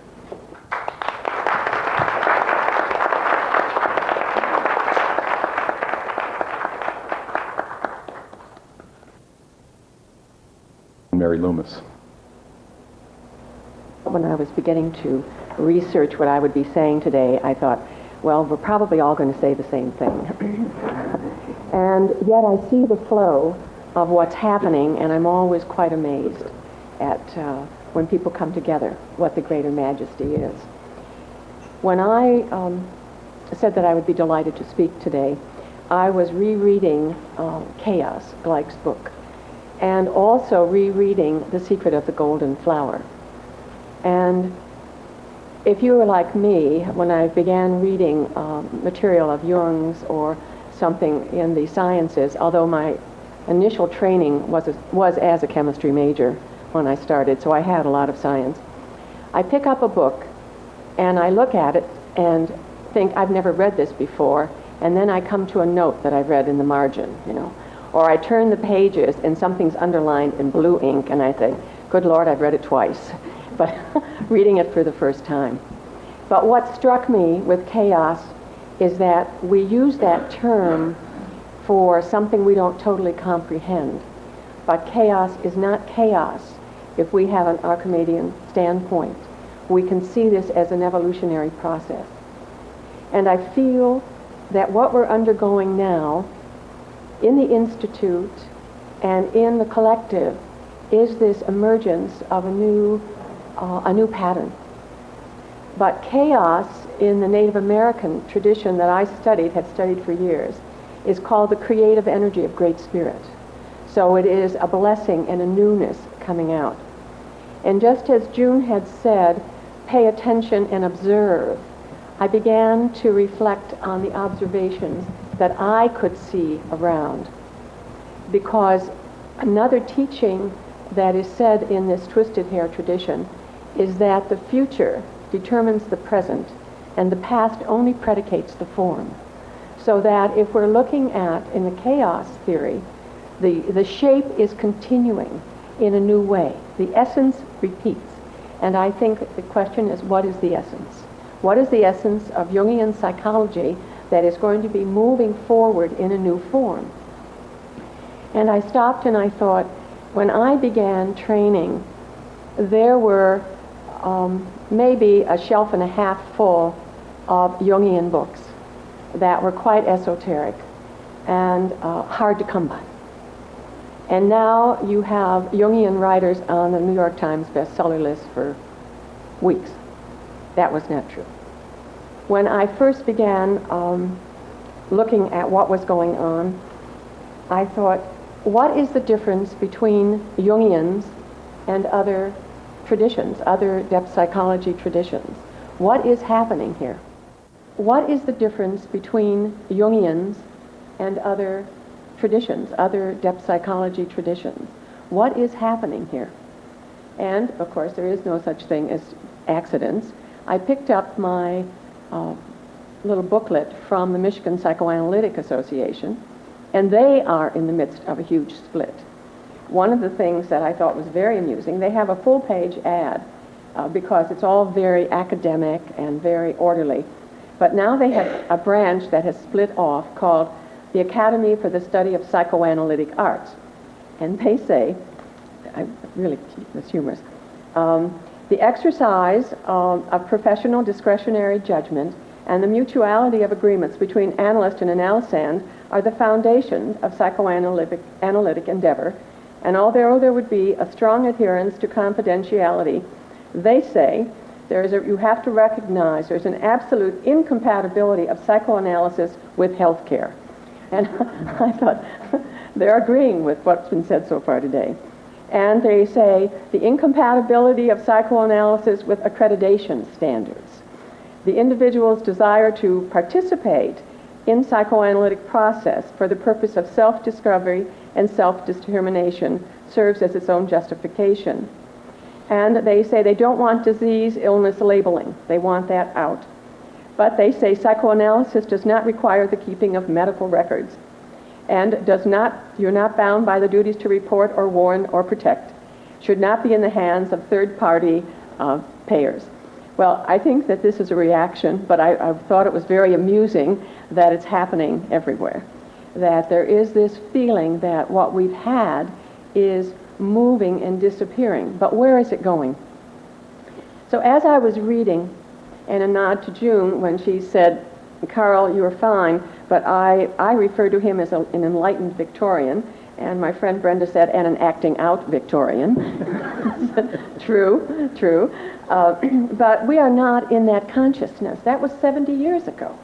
Mary Loomis. When I was beginning to research what I would be saying today, I thought, well, we're probably all going to say the same thing. And yet I see the flow of what's happening, and I'm always quite amazed at when people come together, what the greater majesty is. When I said that I would be delighted to speak today, I was rereading Chaos, Gleick's book, and also rereading The Secret of the Golden Flower. And if you were like me, when I began reading material of Jung's or something in the sciences, although my initial training was as a chemistry major when I started, so I had a lot of science, I pick up a book and I look at it and think, I've never read this before, and then I come to a note that I've read in the margin, or I turn the pages and something's underlined in blue ink and I think, good Lord, I've read it twice, but reading it for the first time. But what struck me with chaos is that we use that term for something we don't totally comprehend. But chaos is not chaos if we have an Archimedean standpoint. We can see this as an evolutionary process. And I feel that what we're undergoing now in the Institute and in the collective is this emergence of a new pattern. But chaos in the Native American tradition that I had studied for years, is called the creative energy of Great Spirit. So it is a blessing and a newness coming out. And just as June had said, pay attention and observe, I began to reflect on the observations that I could see around. Because another teaching that is said in this twisted hair tradition is that the future determines the present and the past only predicates the form. So that if we're looking at, in the chaos theory, the shape is continuing in a new way. The essence repeats. And I think the question is, what is the essence? What is the essence of Jungian psychology that is going to be moving forward in a new form? And I stopped and I thought, when I began training, there were maybe a shelf and a half full of Jungian books that were quite esoteric and hard to come by. And now you have Jungian writers on the New York Times bestseller list for weeks. That was not true. When I first began looking at what was going on, I thought, what is the difference between Jungians and other traditions, other depth psychology traditions? What is happening here? What is the difference between Jungians and other traditions, other depth psychology traditions? What is happening here? And, of course, there is no such thing as accidents. I picked up my little booklet from the Michigan Psychoanalytic Association, and they are in the midst of a huge split. One of the things that I thought was very amusing, they have a full-page ad because it's all very academic and very orderly. But now they have a branch that has split off called the Academy for the Study of Psychoanalytic Arts. And they say, it's humorous, the exercise of professional discretionary judgment and the mutuality of agreements between analyst and analysand are the foundations of psychoanalytic endeavor, and although there would be a strong adherence to confidentiality, they say you have to recognize there's an absolute incompatibility of psychoanalysis with healthcare. And I thought, they're agreeing with what's been said so far today. And they say the incompatibility of psychoanalysis with accreditation standards. The individual's desire to participate in psychoanalytic process for the purpose of self-discovery and self-determination serves as its own justification. And they say they don't want disease, illness labeling. They want that out. But they say psychoanalysis does not require the keeping of medical records and you're not bound by the duties to report or warn or protect. Should not be in the hands of third-party payers. Well, I think that this is a reaction, but I thought it was very amusing that it's happening everywhere. That there is this feeling that what we've had is moving and disappearing. But where is it going? So as I was reading, and a nod to June when she said, Carl, you're fine, but I refer to him as an enlightened Victorian, and my friend Brenda said, and an acting out Victorian. True. But we are not in that consciousness. That was 70 years ago.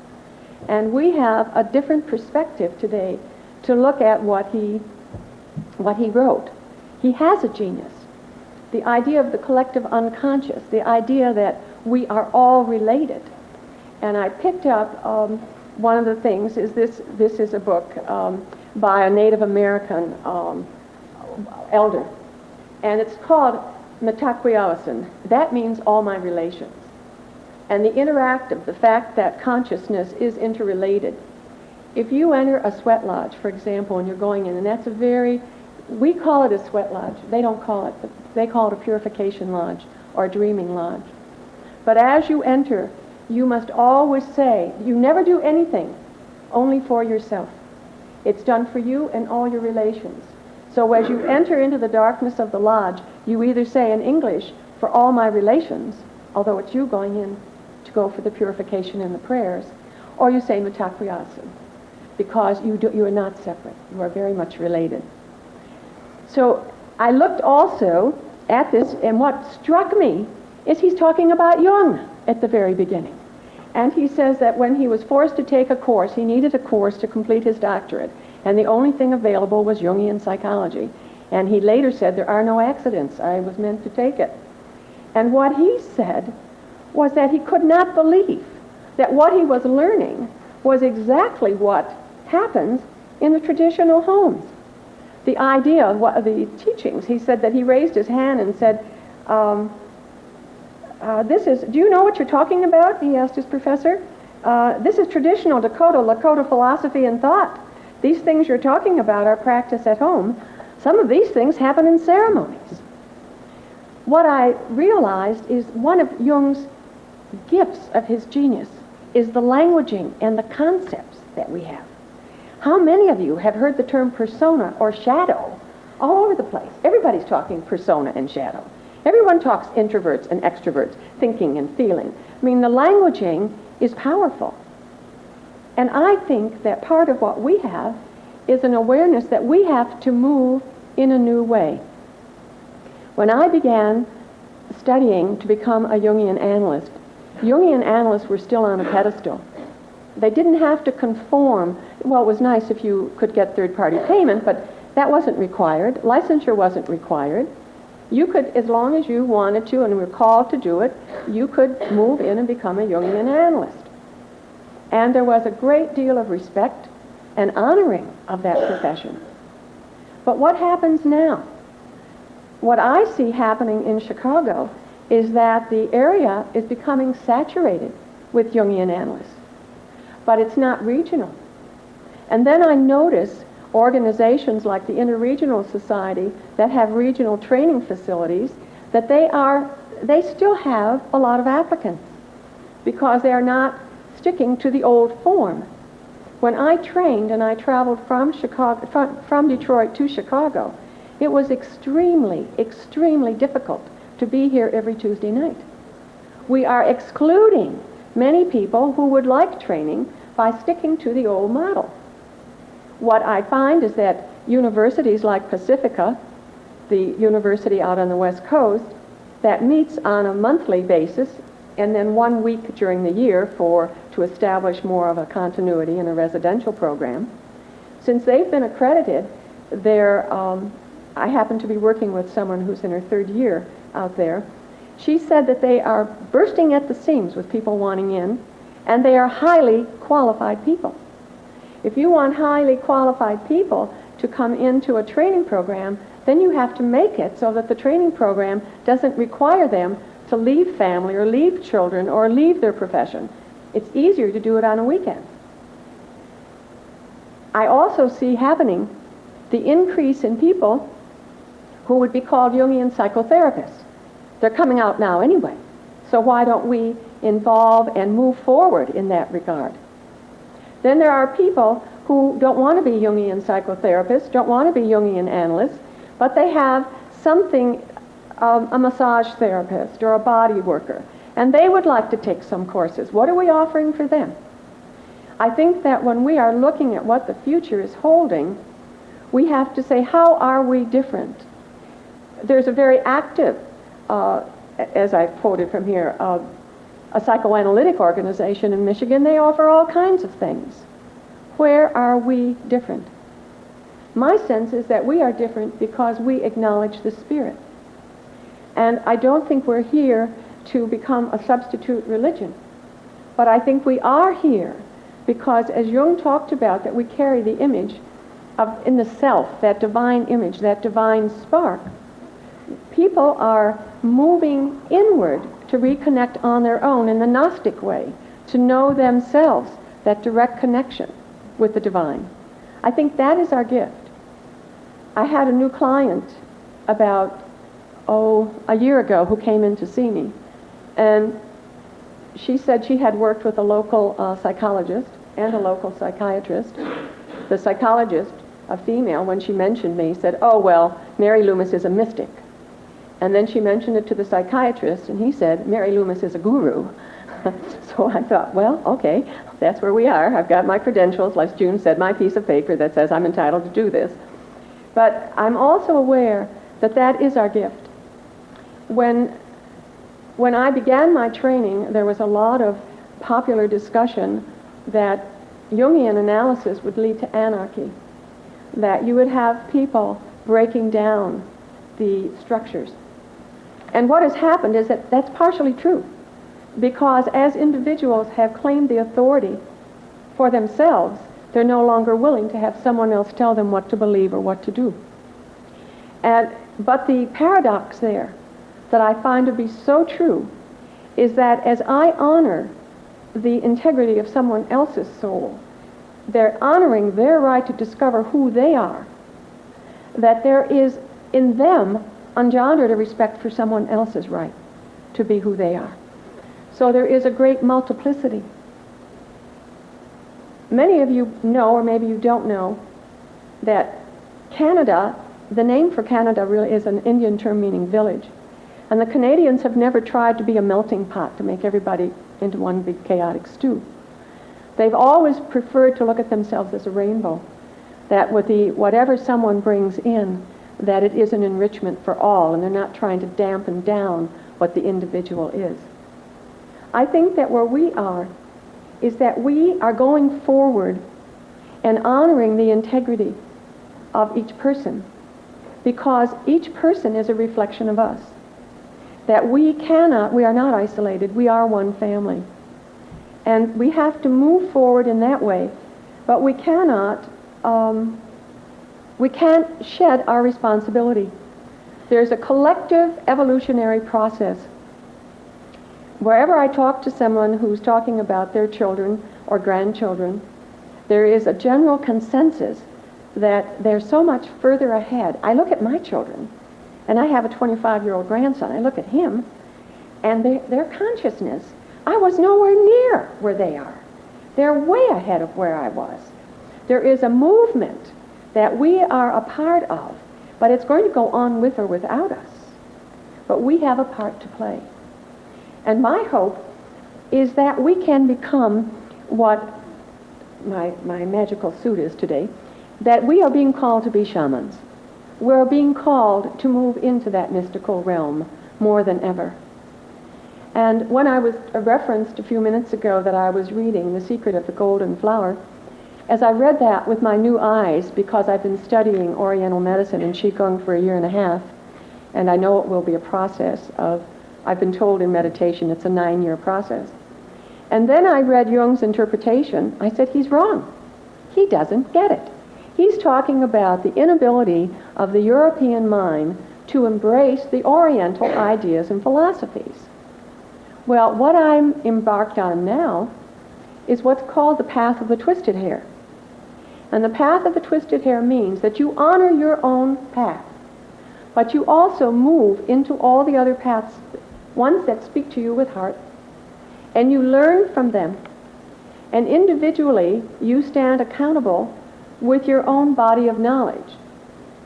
And we have a different perspective today to look at what he wrote. He has a genius. The idea of the collective unconscious, the idea that we are all related. And I picked up one of the things is this is a book by a Native American elder. And it's called Metaquiawasan. That means all my relations. And the fact that consciousness is interrelated. If you enter a sweat lodge, for example, and you're going in, and that's we call it a sweat lodge. They don't call it, they call it a purification lodge or a dreaming lodge. But as you enter, you must always say, you never do anything only for yourself. It's done for you and all your relations. So as you enter into the darkness of the lodge, you either say in English, for all my relations, although it's you going in to go for the purification and the prayers, or you say Metaquiawasan, because you are not separate. You are very much related. So I looked also at this, and what struck me is he's talking about Jung at the very beginning. And he says that when he was forced to take a course, he needed a course to complete his doctorate, and the only thing available was Jungian psychology. And he later said, there are no accidents. I was meant to take it. And what he said was that he could not believe that what he was learning was exactly what happens in the traditional homes. The idea of the teachings, he said that he raised his hand and said, do you know what you're talking about? He asked his professor. This is traditional Lakota philosophy and thought. These things you're talking about are practiced at home. Some of these things happen in ceremonies. What I realized is one of Jung's gifts of his genius is the languaging and the concepts that we have. How many of you have heard the term persona or shadow all over the place? Everybody's talking persona and shadow. Everyone talks introverts and extroverts, thinking and feeling. I mean, the languaging is powerful. And I think that part of what we have is an awareness that we have to move in a new way. When I began studying to become a Jungian analysts were still on a pedestal. They didn't have to conform. Well, it was nice if you could get third-party payment, but that wasn't required. Licensure wasn't required. You could, as long as you wanted to and were called to do it, you could move in and become a Jungian analyst. And there was a great deal of respect and honoring of that profession. But what happens now? What I see happening in Chicago is that the area is becoming saturated with Jungian analysts, but it's not regional. And then I notice organizations like the Interregional Society that have regional training facilities, that they still have a lot of applicants because they are not sticking to the old form. When I trained and I traveled from Detroit to Chicago, it was extremely, extremely difficult to be here every Tuesday night. We are excluding many people who would like training by sticking to the old model. What I find is that universities like Pacifica, the university out on the West Coast, that meets on a monthly basis and then 1 week during the year to establish more of a continuity in a residential program. Since they've been accredited, I happen to be working with someone who's in her 3rd year out there. She said that they are bursting at the seams with people wanting in, and they are highly qualified people. If you want highly qualified people to come into a training program, then you have to make it so that the training program doesn't require them to leave family or leave children or leave their profession. It's easier to do it on a weekend. I also see happening the increase in people who would be called Jungian psychotherapists. They're coming out now anyway. So why don't we involve and move forward in that regard? Then there are people who don't want to be Jungian psychotherapists, don't want to be Jungian analysts, but they have something, a massage therapist or a body worker, and they would like to take some courses. What are we offering for them? I think that when we are looking at what the future is holding, we have to say, how are we different? There's a very active, as I quoted from here, a psychoanalytic organization in Michigan. They offer all kinds of things. Where are we different? My sense is that we are different because we acknowledge the spirit. And I don't think we're here to become a substitute religion. But I think we are here because, as Jung talked about, that we carry the image in the self, that divine image, that divine spark. People are moving inward to reconnect on their own in the Gnostic way, to know themselves, that direct connection with the divine. I think that is our gift. I had a new client about, a year ago who came in to see me, and she said she had worked with a local psychologist and a local psychiatrist. The psychologist, a female, when she mentioned me, said, "Oh, well, Mary Loomis is a mystic." And then she mentioned it to the psychiatrist, and he said, "Mary Loomis is a guru." So I thought, well, okay, that's where we are. I've got my credentials, like June said, my piece of paper that says I'm entitled to do this. But I'm also aware that that is our gift. When I began my training, there was a lot of popular discussion that Jungian analysis would lead to anarchy, that you would have people breaking down the structures. And what has happened is that that's partially true, because as individuals have claimed the authority for themselves, they're no longer willing to have someone else tell them what to believe or what to do. But the paradox there that I find to be so true is that as I honor the integrity of someone else's soul, they're honoring their right to discover who they are, that there is in them engendered a respect for someone else's right to be who they are. So there is a great multiplicity. Many of you know, or maybe you don't know, that Canada, the name for Canada really is an Indian term meaning village. And the Canadians have never tried to be a melting pot to make everybody into one big chaotic stew. They've always preferred to look at themselves as a rainbow, that with whatever someone brings in, that it is an enrichment for all, and they're not trying to dampen down what the individual is. I think that where we are is that we are going forward and honoring the integrity of each person, because each person is a reflection of us. That we are not isolated, we are one family. And we have to move forward in that way, but we can't shed our responsibility. There's a collective evolutionary process. Wherever I talk to someone who's talking about their children or grandchildren, there is a general consensus that they're so much further ahead. I look at my children, and I have a 25-year-old grandson. I look at him, and their consciousness, I was nowhere near where they are. They're way ahead of where I was. There is a movement that we are a part of, but it's going to go on with or without us. But we have a part to play. And my hope is that we can become what my magical suit is today, that we are being called to be shamans. We're being called to move into that mystical realm more than ever. And when I was referenced a few minutes ago that I was reading The Secret of the Golden Flower, as I read that with my new eyes, because I've been studying Oriental medicine and Qigong for a year and a half, and I know it will be a process of, I've been told in meditation it's a 9-year process. And then I read Jung's interpretation. I said, he's wrong. He doesn't get it. He's talking about the inability of the European mind to embrace the Oriental ideas and philosophies. Well, what I'm embarked on now is what's called the path of the twisted hair. And the path of the twisted hair means that you honor your own path, but you also move into all the other paths, ones that speak to you with heart, and you learn from them. And individually, you stand accountable with your own body of knowledge.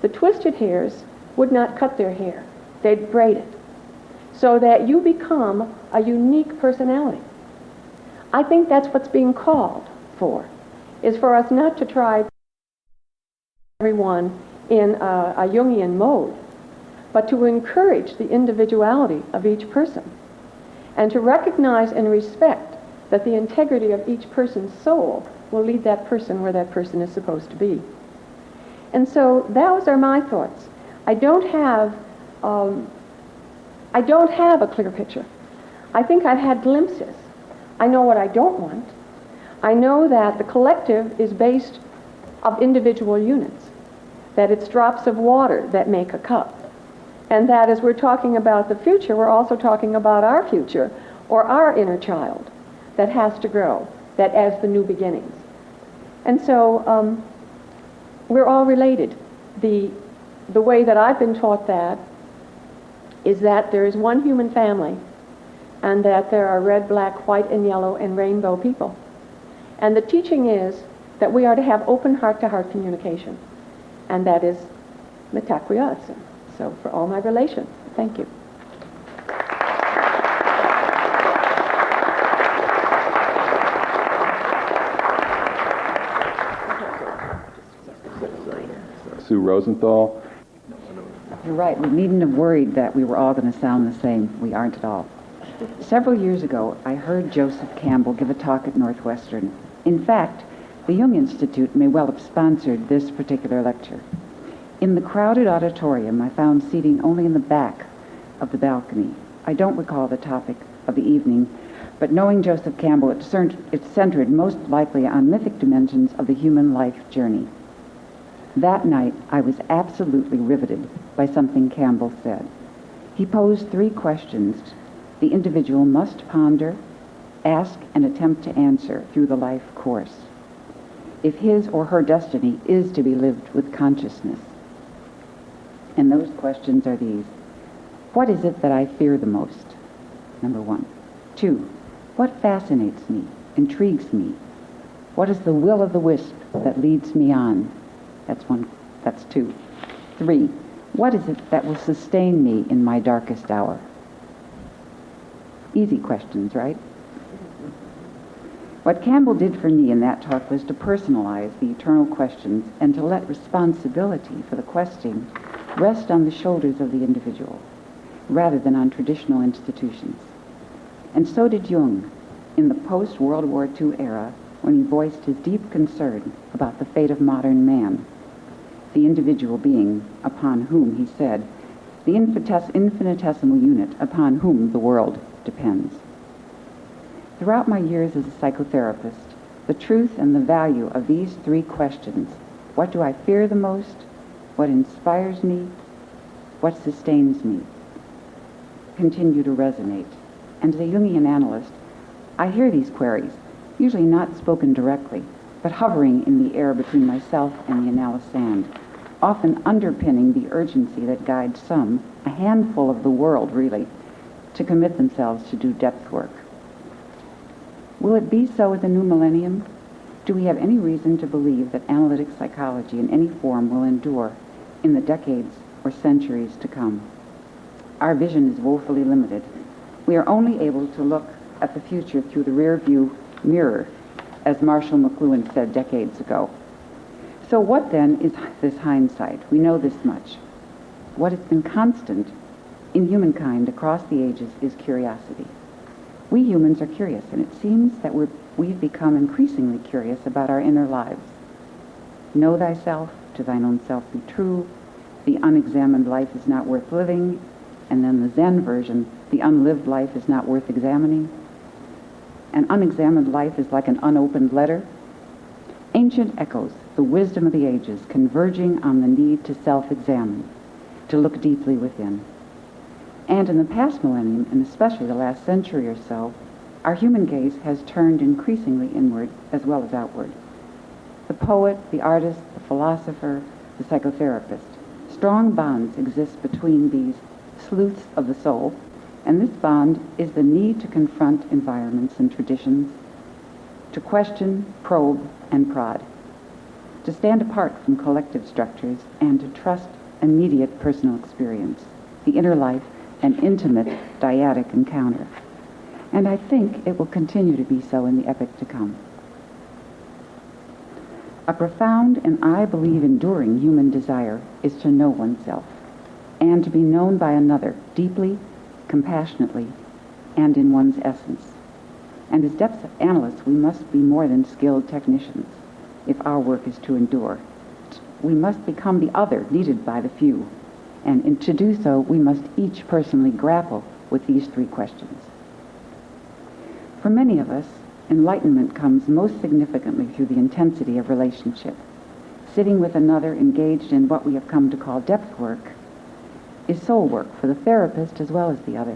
The twisted hairs would not cut their hair. They'd braid it, so that you become a unique personality. I think that's what's being called for, is for us not to try everyone in a Jungian mode, but to encourage the individuality of each person, and to recognize and respect that the integrity of each person's soul will lead that person where that person is supposed to be. And so those are my thoughts. I don't have a clear picture. I think I've had glimpses. I know what I don't want. I know that the collective is based of individual units, that it's drops of water that make a cup, and that as we're talking about the future, we're also talking about our future, or our inner child that has to grow, that as the new beginnings. And so we're all related. The way that I've been taught that is that there is one human family, and that there are red, black, white, and yellow, and rainbow people. And the teaching is that we are to have open heart-to-heart communication, and that is mitakuya. So for all my relations, thank you. Sue Rosenthal. You're right. We needn't have worried that we were all going to sound the same. We aren't at all. Several years ago, I heard Joseph Campbell give a talk at Northwestern. In fact, the Jung Institute may well have sponsored this particular lecture. In the crowded auditorium, I found seating only in the back of the balcony. I don't recall the topic of the evening, but knowing Joseph Campbell, it centered most likely on mythic dimensions of the human life journey. That night, I was absolutely riveted by something Campbell said. He posed 3 questions the individual must ponder, ask, and attempt to answer through the life course, if his or her destiny is to be lived with consciousness. And those questions are these. What is it that I fear the most? Number 1. 2. What fascinates me, intrigues me? What is the will of the wisp that leads me on? That's 1. That's 2. 3. What is it that will sustain me in my darkest hour? Easy questions, right? What Campbell did for me in that talk was to personalize the eternal questions and to let responsibility for the questing rest on the shoulders of the individual, rather than on traditional institutions. And so did Jung in the post-World War II era, when he voiced his deep concern about the fate of modern man, the individual being upon whom, he said, the infinitesimal unit upon whom the world depends. Throughout my years as a psychotherapist, the truth and the value of these three questions, what do I fear the most, what inspires me, what sustains me, continue to resonate. And as a Jungian analyst, I hear these queries, usually not spoken directly, but hovering in the air between myself and the analysand, often underpinning the urgency that guides some, a handful of the world really, to commit themselves to do depth work. Will it be so with the new millennium? Do we have any reason to believe that analytic psychology in any form will endure in the decades or centuries to come? Our vision is woefully limited. We are only able to look at the future through the rear-view mirror, as Marshall McLuhan said decades ago. So what then is this hindsight? We know this much. What has been constant in humankind across the ages is curiosity. We humans are curious, and it seems that we've become increasingly curious about our inner lives. Know thyself, to thine own self be true, the unexamined life is not worth living, and then the Zen version, the unlived life is not worth examining. An unexamined life is like an unopened letter. Ancient echoes, the wisdom of the ages, converging on the need to self-examine, to look deeply within. And in the past millennium, and especially the last century or so, our human gaze has turned increasingly inward as well as outward. The poet, the artist, the philosopher, the psychotherapist. Strong bonds exist between these sleuths of the soul, and this bond is the need to confront environments and traditions, to question, probe, and prod, to stand apart from collective structures, and to trust immediate personal experience, the inner life, an intimate dyadic encounter. And I think it will continue to be so in the epoch to come. A profound and I believe enduring human desire is to know oneself and to be known by another deeply, compassionately, and in one's essence. And as depth analysts, we must be more than skilled technicians if our work is to endure. We must become the other needed by the few. And to do so, we must each personally grapple with these three questions. For many of us, enlightenment comes most significantly through the intensity of relationship. Sitting with another engaged in what we have come to call depth work is soul work for the therapist as well as the other.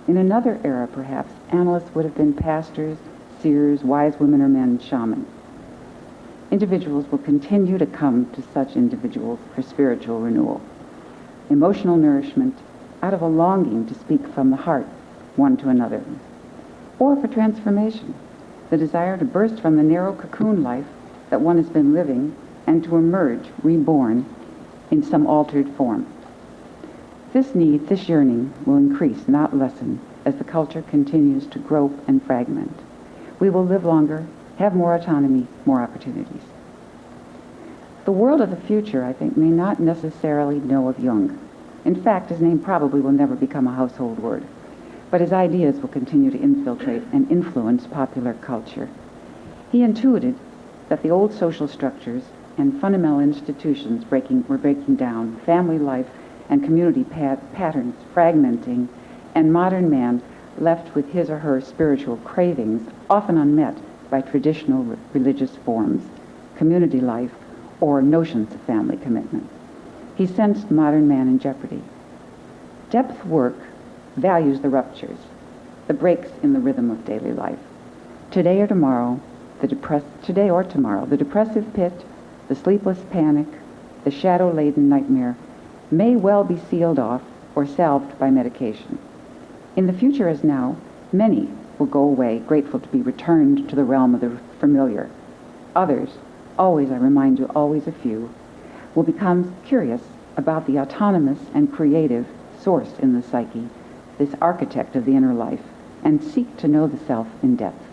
In another era, perhaps, analysts would have been pastors, seers, wise women or men, shamans. Individuals will continue to come to such individuals for spiritual renewal, emotional nourishment out of a longing to speak from the heart one to another, or for transformation, the desire to burst from the narrow cocoon life that one has been living and to emerge reborn in some altered form. This need, this yearning, will increase, not lessen, as the culture continues to grope and fragment. We will live longer, have more autonomy, more opportunities. The world of the future, I think, may not necessarily know of Jung. In fact, his name probably will never become a household word, but his ideas will continue to infiltrate and influence popular culture. He intuited that the old social structures and fundamental institutions were breaking down, family life and community patterns fragmenting, and modern man left with his or her spiritual cravings, often unmet by traditional religious forms, community life, or notions of family commitment. He sensed modern man in jeopardy. Depth work values the ruptures, the breaks in the rhythm of daily life. Today or tomorrow, the depressive pit, the sleepless panic, the shadow-laden nightmare may well be sealed off or salved by medication. In the future as now, many will go away grateful to be returned to the realm of the familiar. Others, always, I remind you, always a few, will become curious about the autonomous and creative source in the psyche, this architect of the inner life, and seek to know the self in depth.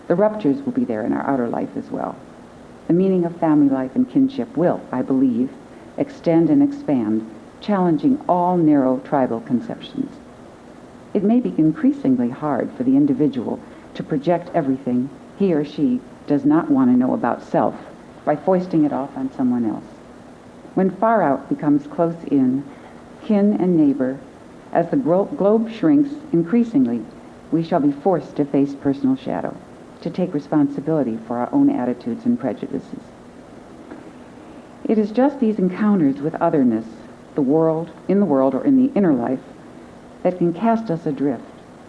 The ruptures will be there in our outer life as well. The meaning of family life and kinship will, I believe, extend and expand, challenging all narrow tribal conceptions. It may be increasingly hard for the individual to project everything he or she does not want to know about self by foisting it off on someone else. When far out becomes close in, kin and neighbor, as the globe shrinks increasingly, we shall be forced to face personal shadow, to take responsibility for our own attitudes and prejudices. It is just these encounters with otherness, the world or in the inner life, that can cast us adrift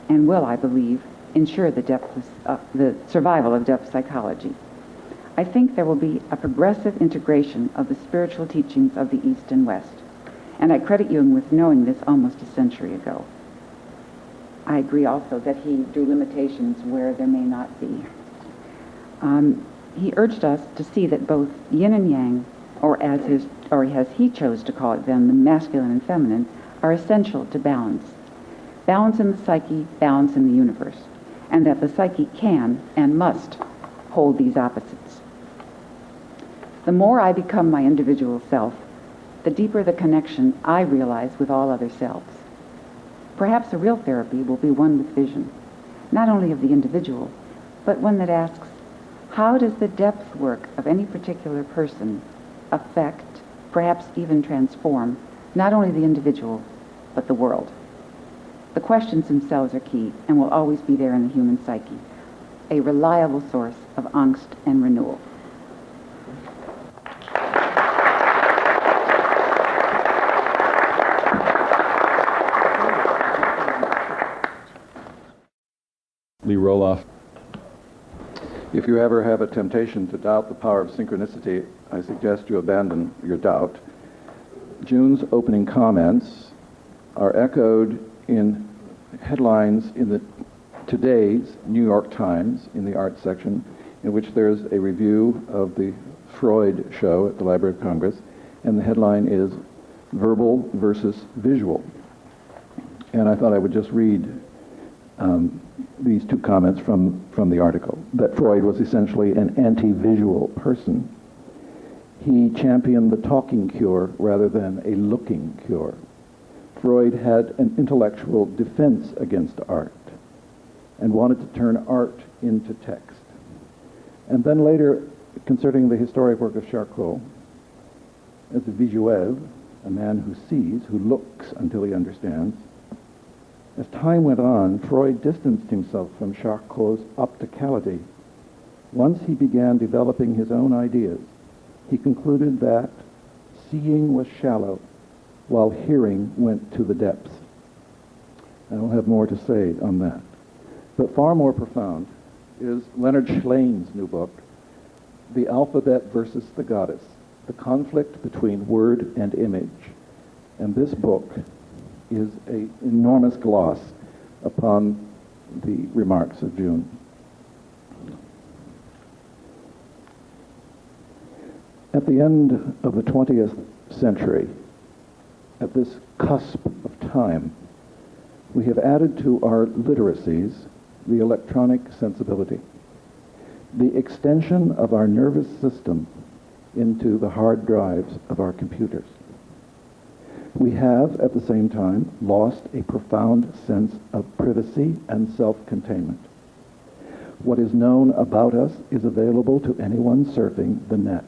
and will, I believe, ensure the survival of depth psychology. I think there will be a progressive integration of the spiritual teachings of the East and West, and I credit Jung with knowing this almost a century ago. I agree also that he drew limitations where there may not be. He urged us to see that both yin and yang, or as he chose to call it then, the masculine and feminine, are essential to balance. Balance in the psyche, balance in the universe, and that the psyche can and must hold these opposites. The more I become my individual self, the deeper the connection I realize with all other selves. Perhaps a real therapy will be one with vision, not only of the individual, but one that asks, how does the depth work of any particular person affect, perhaps even transform, not only the individual, but the world? The questions themselves are key and will always be there in the human psyche, a reliable source of angst and renewal. Lee Roloff. If you ever have a temptation to doubt the power of synchronicity, I suggest you abandon your doubt. June's opening comments are echoed in headlines in today's New York Times in the art section, in which there's a review of the Freud show at the Library of Congress, and the headline is Verbal versus Visual. And I thought I would just read these two comments from the article, that Freud was essentially an anti-visual person. He championed the talking cure rather than a looking cure. Freud had an intellectual defense against art and wanted to turn art into text. And then later, concerning the historic work of Charcot, as a visuel, a man who sees, who looks until he understands, as time went on, Freud distanced himself from Charcot's opticality. Once he began developing his own ideas, he concluded that seeing was shallow, while hearing went to the depths. I don't have more to say on that. But far more profound is Leonard Schleyn's new book, The Alphabet versus the Goddess, the conflict between word and image. And this book is an enormous gloss upon the remarks of June. At the end of the 20th century, at this cusp of time, we have added to our literacies the electronic sensibility, the extension of our nervous system into the hard drives of our computers. We have, at the same time, lost a profound sense of privacy and self-containment. What is known about us is available to anyone surfing the net.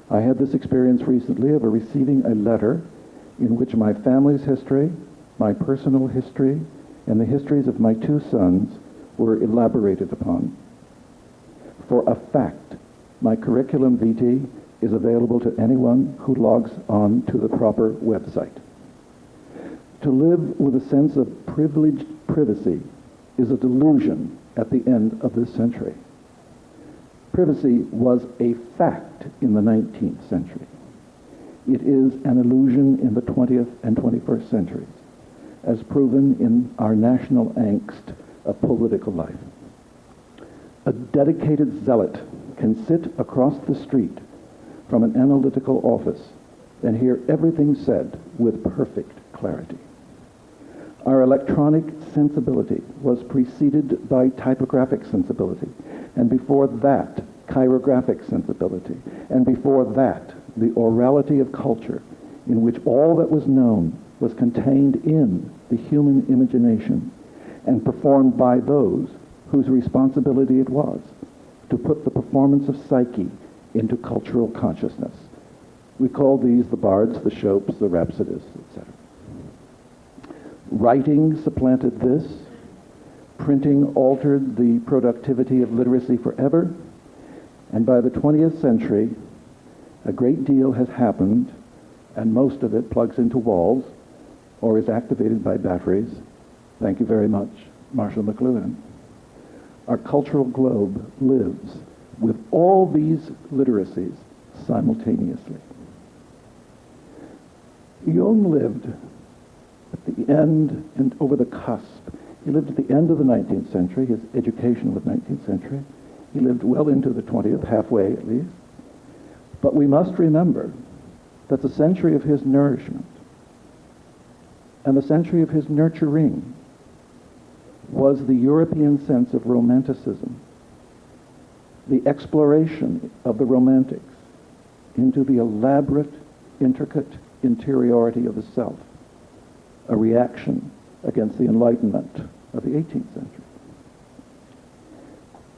I had this experience recently of receiving a letter in which my family's history, my personal history, and the histories of my two sons were elaborated upon. For a fact, my curriculum vitae is available to anyone who logs on to the proper website. To live with a sense of privileged privacy is a delusion at the end of this century. Privacy was a fact in the 19th century. It is an illusion in the 20th and 21st centuries, as proven in our national angst of political life. A dedicated zealot can sit across the street from an analytical office and hear everything said with perfect clarity. Our electronic sensibility was preceded by typographic sensibility, and before that, chirographic sensibility, and before that, the orality of culture, in which all that was known was contained in the human imagination and performed by those whose responsibility it was to put the performance of psyche into cultural consciousness. We call these the bards, the Chopes, the rhapsodists, etc. Writing supplanted this. Printing altered the productivity of literacy forever. And by the 20th century, a great deal has happened, and most of it plugs into walls or is activated by batteries. Thank you very much, Marshall McLuhan. Our cultural globe lives with all these literacies simultaneously. Jung lived at the end and over the cusp. He lived at the end of the 19th century. His education was 19th century. He lived well into the 20th, halfway at least. But we must remember that the century of his nourishment and the century of his nurturing was the European sense of romanticism, the exploration of the romantics into the elaborate, intricate interiority of the self, a reaction against the Enlightenment of the 18th century.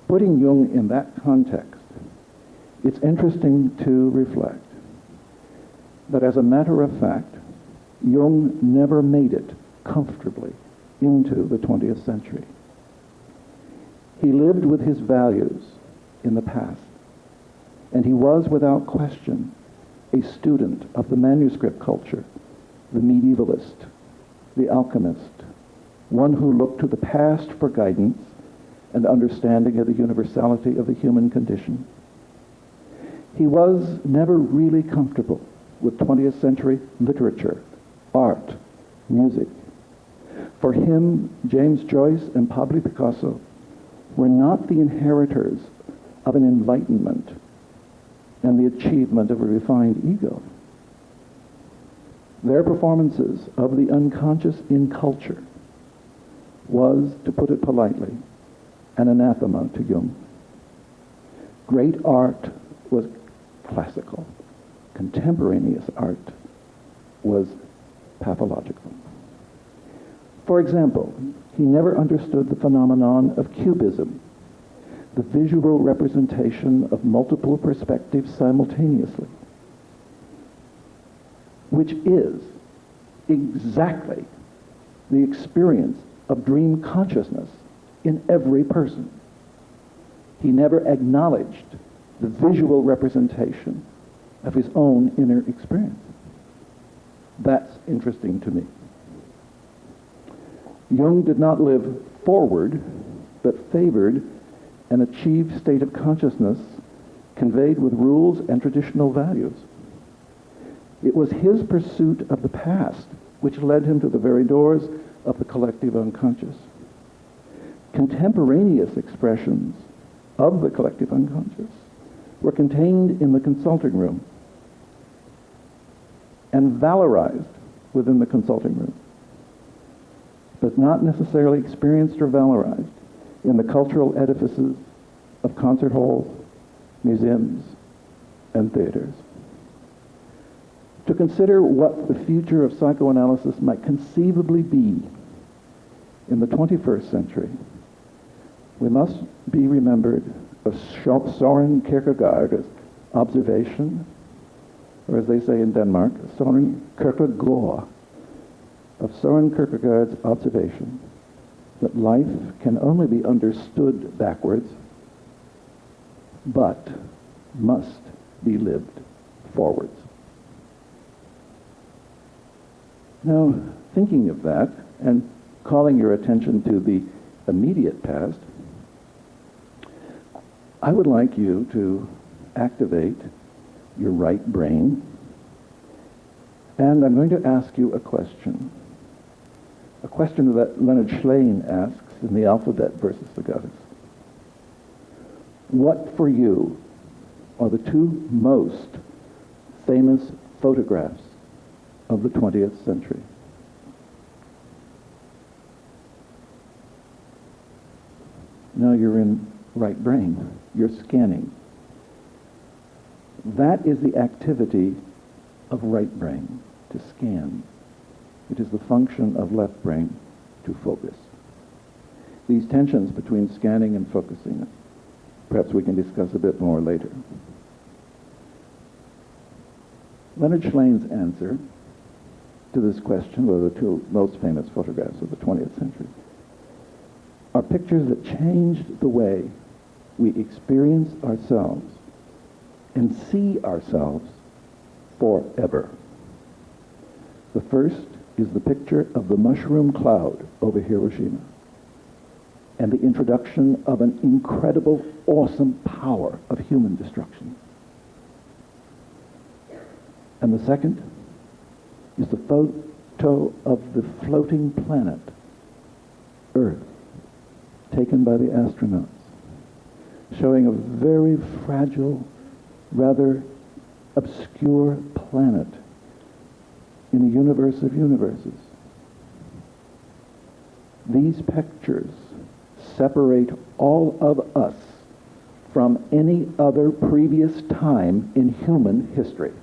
Putting Jung in that context, it's interesting to reflect that as a matter of fact, Jung never made it comfortably into the 20th century. He lived with his values in the past, and he was without question a student of the manuscript culture, the medievalist, the alchemist, one who looked to the past for guidance and understanding of the universality of the human condition. He was never really comfortable with 20th century literature, art, music. For him, James Joyce and Pablo Picasso were not the inheritors of an enlightenment and the achievement of a refined ego. Their performances of the unconscious in culture was, to put it politely, an anathema to Jung. Great art was classical. Contemporaneous art was pathological. For example, he never understood the phenomenon of cubism, the visual representation of multiple perspectives simultaneously, which is exactly the experience of dream consciousness in every person. He never acknowledged the visual representation of his own inner experience. That's interesting to me. Jung did not live forward, but favored an achieved state of consciousness conveyed with rules and traditional values. It was his pursuit of the past which led him to the very doors of the collective unconscious. Contemporaneous expressions of the collective unconscious were contained in the consulting room and valorized within the consulting room, but not necessarily experienced or valorized in the cultural edifices of concert halls, museums, and theaters. To consider what the future of psychoanalysis might conceivably be in the 21st century, we must be remembered of Søren Kierkegaard's observation, or as they say in Denmark, Søren Kierkegaard, of Søren Kierkegaard's observation that life can only be understood backwards, but must be lived forwards. Now, thinking of that and calling your attention to the immediate past, I would like you to activate your right brain, and I'm going to ask you a question that Leonard Shlain asks in The Alphabet versus the Goddess. What for you are the two most famous photographs of the 20th century? Now you're in right brain. You're scanning. That is the activity of right brain, to scan. It is the function of left brain to focus. These tensions between scanning and focusing, perhaps we can discuss a bit more later. Leonard Schlehn's answer to this question, one of the two most famous photographs of the 20th century, are pictures that changed the way we experience ourselves and see ourselves forever. The first is the picture of the mushroom cloud over Hiroshima and the introduction of an incredible, awesome power of human destruction. And the second is the photo of the floating planet, Earth, taken by the astronauts, showing a very fragile, rather obscure planet in a universe of universes. These pictures separate all of us from any other previous time in human history.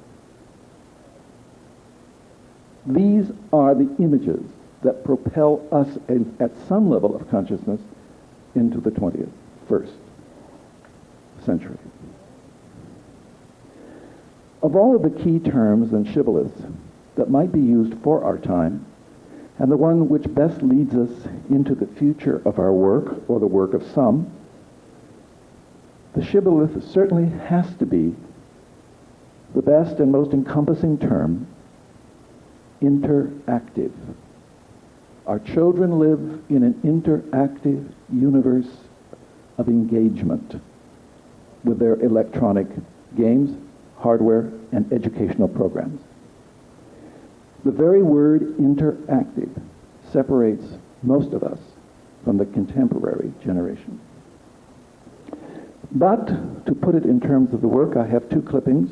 These are the images that propel us at some level of consciousness into the 21st century. Of all of the key terms and shibboleths that might be used for our time, and the one which best leads us into the future of our work, or the work of some, the shibboleth certainly has to be the best and most encompassing term, interactive. Our children live in an interactive universe of engagement with their electronic games, hardware, and educational programs. The very word interactive separates most of us from the contemporary generation. But, to put it in terms of the work, I have two clippings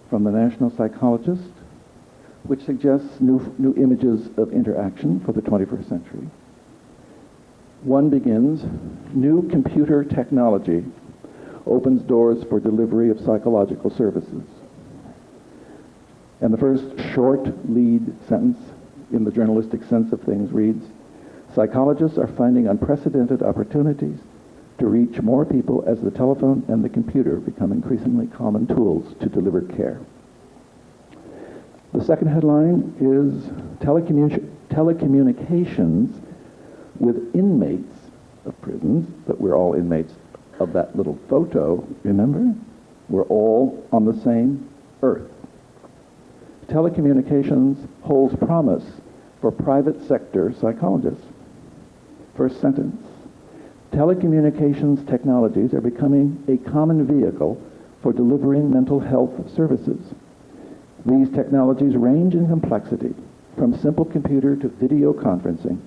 from the National Psychologist, which suggests new images of interaction for the 21st century. One begins, new computer technology opens doors for delivery of psychological services. And the first short lead sentence in the journalistic sense of things reads, psychologists are finding unprecedented opportunities to reach more people as the telephone and the computer become increasingly common tools to deliver care. The second headline is telecommunications with inmates of prisons, but we're all inmates of that little photo, remember? We're all on the same earth. Telecommunications holds promise for private sector psychologists. First sentence, telecommunications technologies are becoming a common vehicle for delivering mental health services. These technologies range in complexity from simple computer to video conferencing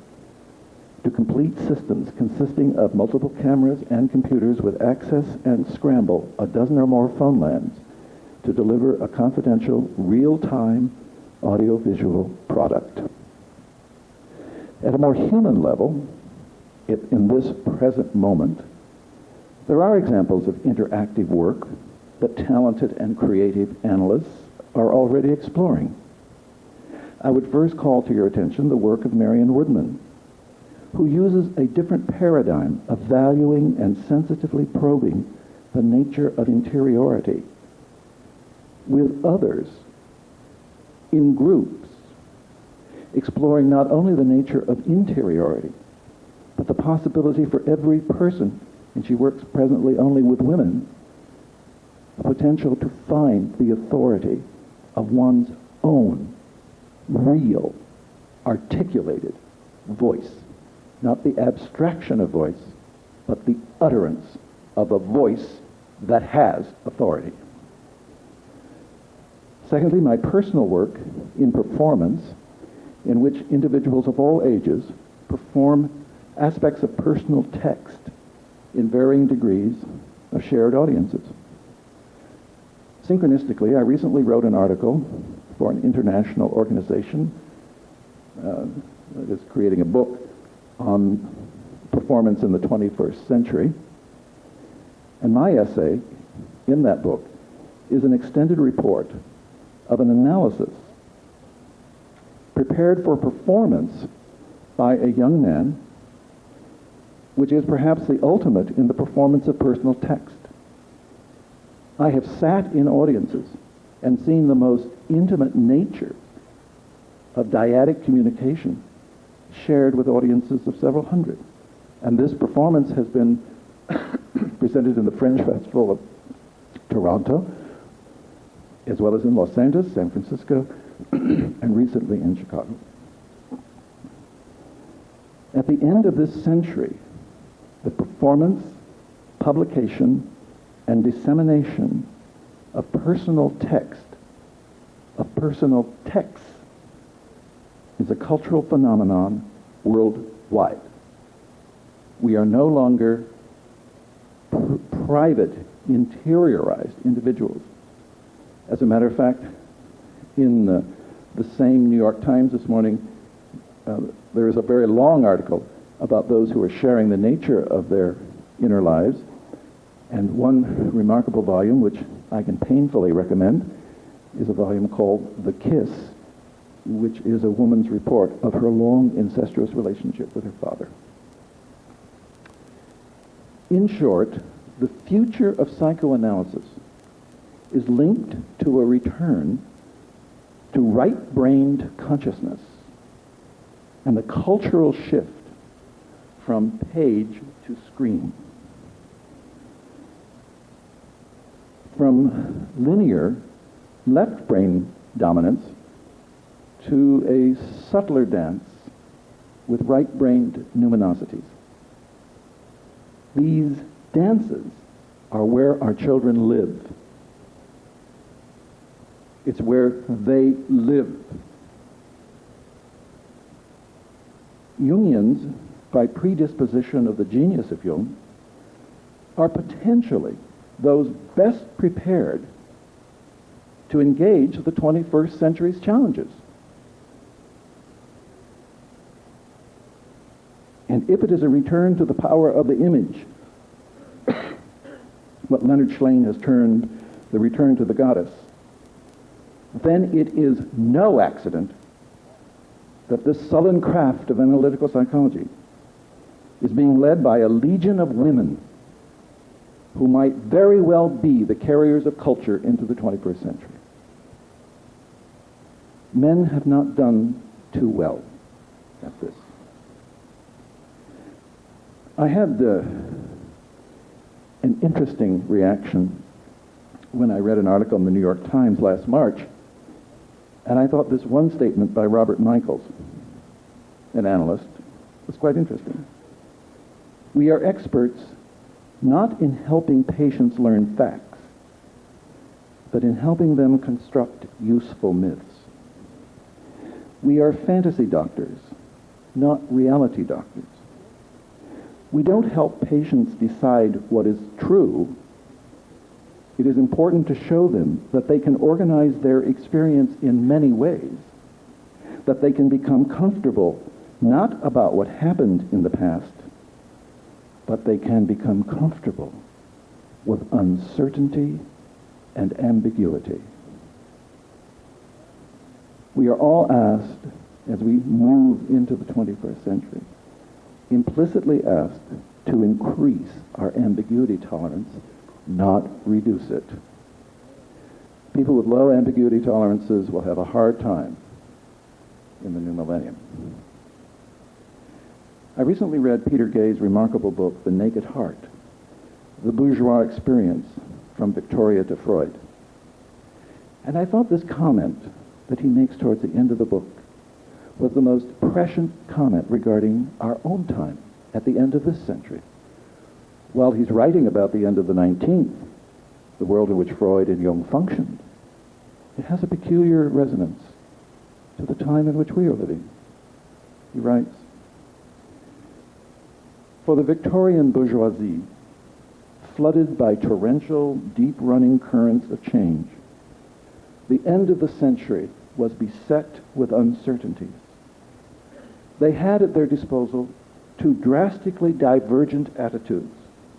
to complete systems consisting of multiple cameras and computers with access and scramble a dozen or more phone lines to deliver a confidential, real-time audio-visual product. At a more human level, in this present moment, there are examples of interactive work that talented and creative analysts are already exploring. I would first call to your attention the work of Marion Woodman, who uses a different paradigm of valuing and sensitively probing the nature of interiority with others in groups, exploring not only the nature of interiority, but the possibility for every person, and she works presently only with women, a potential to find the authority of one's own real, articulated voice. Not the abstraction of voice, but the utterance of a voice that has authority. Secondly, my personal work in performance, in which individuals of all ages perform aspects of personal text in varying degrees of shared audiences. Synchronistically, I recently wrote an article for an international organization that is creating a book on performance in the 21st century. And my essay in that book is an extended report of an analysis prepared for performance by a young man, which is perhaps the ultimate in the performance of personal text. I have sat in audiences and seen the most intimate nature of dyadic communication shared with audiences of several hundred. And this performance has been presented in the Fringe Festival of Toronto, as well as in Los Angeles, San Francisco, and recently in Chicago. At the end of this century, the performance, publication, and dissemination of personal text, is a cultural phenomenon worldwide. We are no longer private, interiorized individuals. As a matter of fact, in the same New York Times this morning, there is a very long article about those who are sharing the nature of their inner lives. And one remarkable volume, which I can painfully recommend, is a volume called The Kiss, which is a woman's report of her long incestuous relationship with her father. In short, the future of psychoanalysis is linked to a return to right-brained consciousness and the cultural shift from page to screen. From linear left-brain dominance to a subtler dance with right-brained numinosities. These dances are where our children live. It's where they live. Jungians, by predisposition of the genius of Jung, are potentially those best prepared to engage the 21st century's challenges. And if it is a return to the power of the image, what Leonard Shlain has termed the return to the goddess, then it is no accident that this sullen craft of analytical psychology is being led by a legion of women who might very well be the carriers of culture into the 21st century. Men have not done too well at this. I had an interesting reaction when I read an article in the New York Times last March, and I thought this one statement by Robert Michaels, an analyst, was quite interesting. We are experts not in helping patients learn facts, but in helping them construct useful myths. We are fantasy doctors, not reality doctors. We don't help patients decide what is true. It is important to show them that they can organize their experience in many ways, that they can become comfortable not about what happened in the past, but they can become comfortable with uncertainty and ambiguity. We are all asked, as we move into the 21st century, implicitly asked to increase our ambiguity tolerance, not reduce it. People with low ambiguity tolerances will have a hard time in the new millennium. I recently read Peter Gay's remarkable book, The Naked Heart, The Bourgeois Experience from Victoria to Freud. And I thought this comment that he makes towards the end of the book was the most prescient comment regarding our own time at the end of this century. While he's writing about the end of the 19th, the world in which Freud and Jung functioned, it has a peculiar resonance to the time in which we are living. He writes, for the Victorian bourgeoisie, flooded by torrential, deep-running currents of change, the end of the century was beset with uncertainties. They had at their disposal to drastically divergent attitudes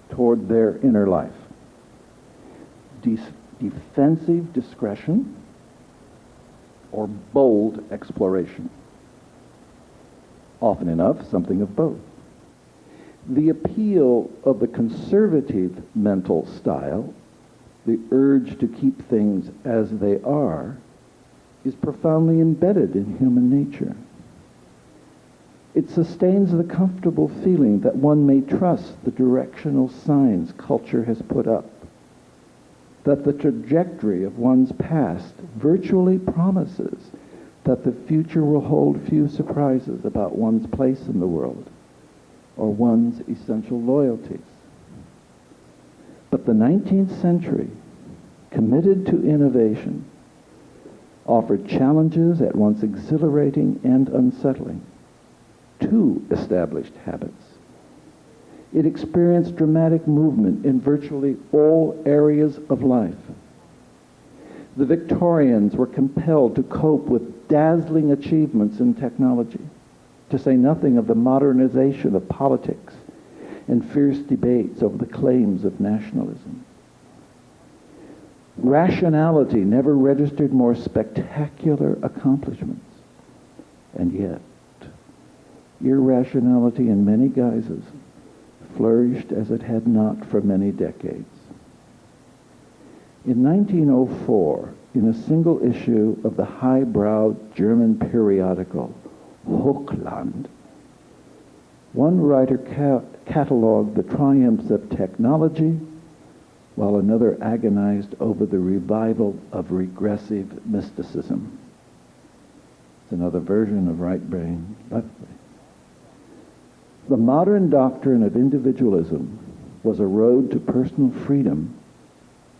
toward their inner life. Defensive discretion or bold exploration. Often enough, something of both. The appeal of the conservative mental style, the urge to keep things as they are, is profoundly embedded in human nature. It sustains the comfortable feeling that one may trust the directional signs culture has put up, that the trajectory of one's past virtually promises that the future will hold few surprises about one's place in the world or one's essential loyalties. But the 19th century, committed to innovation, offered challenges at once exhilarating and unsettling to established habits. It experienced dramatic movement in virtually all areas of life. The Victorians were compelled to cope with dazzling achievements in technology, to say nothing of the modernization of politics and fierce debates over the claims of nationalism. Rationality never registered more spectacular accomplishments, and yet irrationality in many guises flourished as it had not for many decades. In 1904, in a single issue of the highbrow German periodical Hochland, one writer cataloged the triumphs of technology, while another agonized over the revival of regressive mysticism. It's another version of right brain, left brain. The modern doctrine of individualism was a road to personal freedom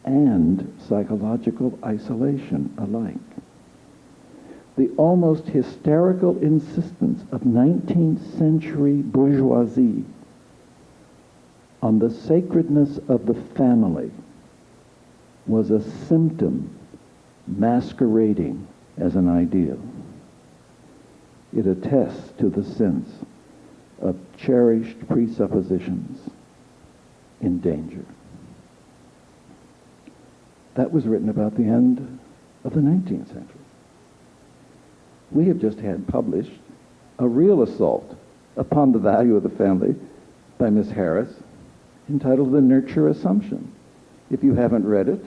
and psychological isolation alike. The almost hysterical insistence of 19th century bourgeoisie on the sacredness of the family was a symptom masquerading as an ideal. It attests to the sense of cherished presuppositions in danger. That was written about the end of the 19th century. We have just had published a real assault upon the value of the family by Miss Harris, entitled The Nurture Assumption. If you haven't read it,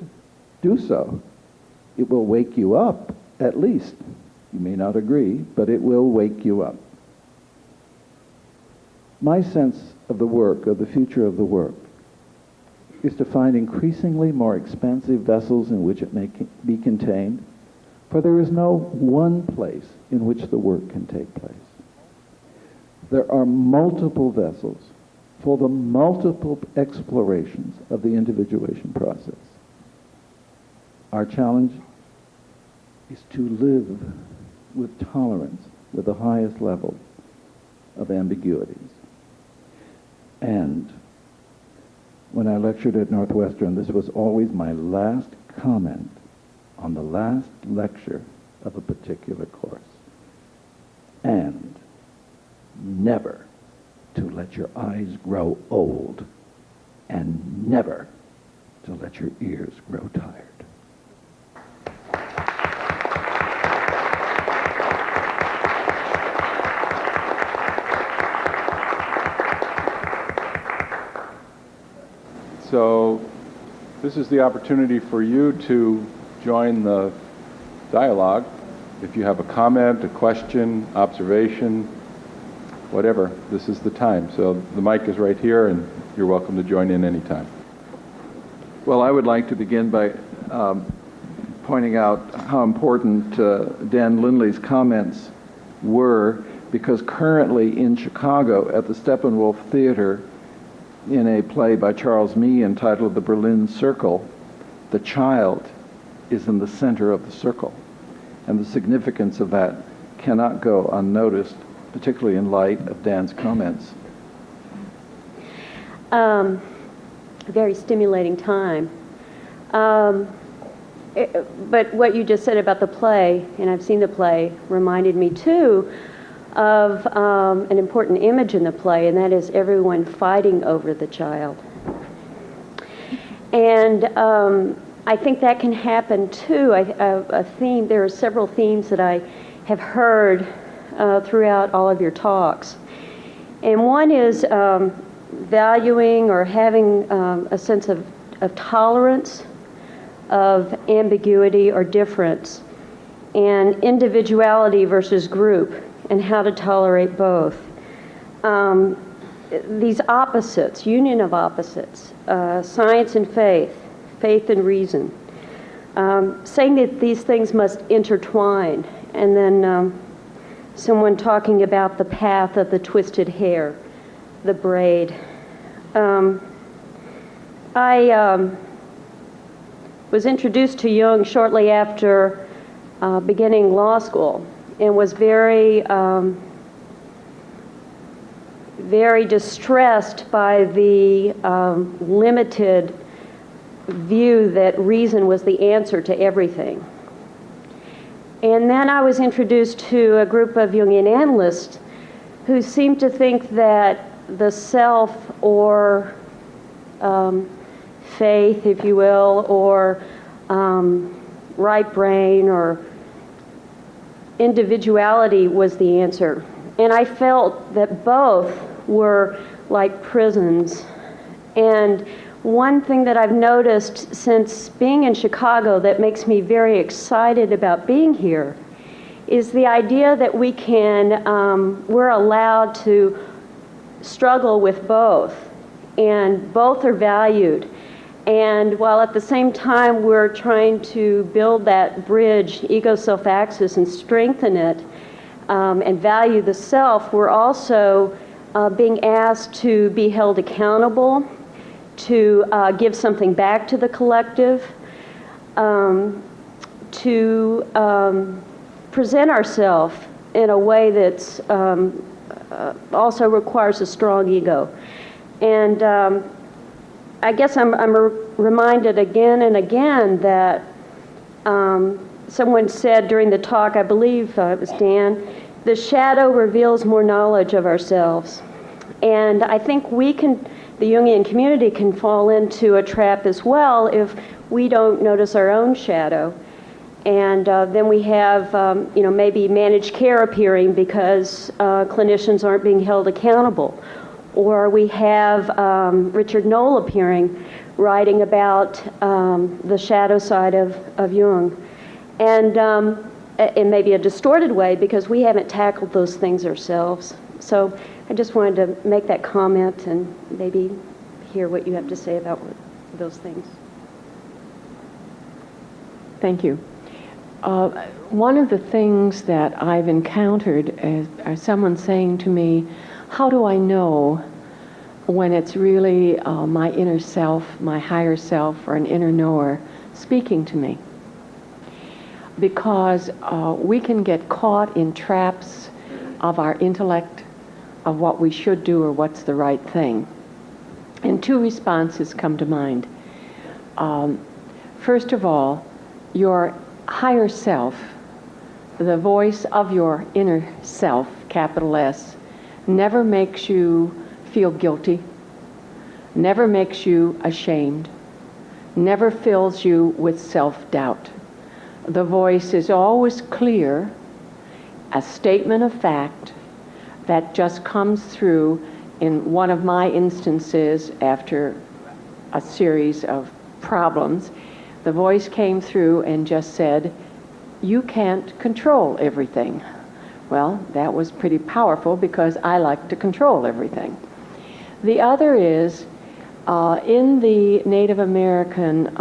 do so. It will wake you up, at least. You may not agree, but it will wake you up. My sense of the work, of the future of the work, is to find increasingly more expansive vessels in which it may be contained, for there is no one place in which the work can take place. There are multiple vessels for the multiple explorations of the individuation process. Our challenge is to live with tolerance, with the highest level of ambiguities. And when I lectured at Northwestern, this was always my last comment on the last lecture of a particular course. And never to let your eyes grow old, and never to let your ears grow tired. So this is the opportunity for you to join the dialogue. If you have a comment, a question, observation, whatever, this is the time. So the mic is right here, and you're welcome to join in anytime. Well, I would like to begin by pointing out how important Dan Lindley's comments were, because currently in Chicago at the Steppenwolf Theater, in a play by Charles Mee entitled The Berlin Circle, the child is in the center of the circle. And the significance of that cannot go unnoticed, particularly in light of Dan's comments. Very stimulating time. But what you just said about the play, and I've seen the play, reminded me too of an important image in the play, and that is everyone fighting over the child. And I think that can happen too. There are several themes that I have heard throughout all of your talks. And one is valuing or having a sense of tolerance, of ambiguity or difference, and individuality versus group, and how to tolerate both. These opposites, union of opposites, science and faith, faith and reason, saying that these things must intertwine, and then someone talking about the path of the twisted hair, the braid. I was introduced to Jung shortly after beginning law school, and was very distressed by the limited view that reason was the answer to everything. And then I was introduced to a group of Jungian analysts who seemed to think that the self, or faith, if you will, or right brain, or individuality was the answer. And I felt that both were like prisons. And one thing that I've noticed since being in Chicago that makes me very excited about being here is the idea that we're allowed to struggle with both, and both are valued. And while at the same time we're trying to build that bridge, ego-self axis, and strengthen it, and value the self, we're also being asked to be held accountable, to give something back to the collective, to present ourselves in a way that's also requires a strong ego. And I guess I'm reminded again and again that someone said during the talk, I believe it was Dan, the shadow reveals more knowledge of ourselves. And I think the Jungian community can fall into a trap as well if we don't notice our own shadow. And then we have, maybe managed care appearing because clinicians aren't being held accountable. Or we have Richard Knoll appearing, writing about the shadow side of Jung. And in maybe a distorted way because we haven't tackled those things ourselves. So I just wanted to make that comment and maybe hear what you have to say about those things. Thank you. One of the things that I've encountered is someone saying to me, how do I know when it's really my inner self, my higher self, or an inner knower speaking to me? Because we can get caught in traps of our intellect, of what we should do or what's the right thing. And two responses come to mind. First of all, your higher self, the voice of your inner self, capital S, never makes you feel guilty, never makes you ashamed, never fills you with self-doubt. The voice is always clear, a statement of fact that just comes through. In one of my instances, after a series of problems, the voice came through and just said, you can't control everything. Well, that was pretty powerful because I like to control everything. The other is, in the Native American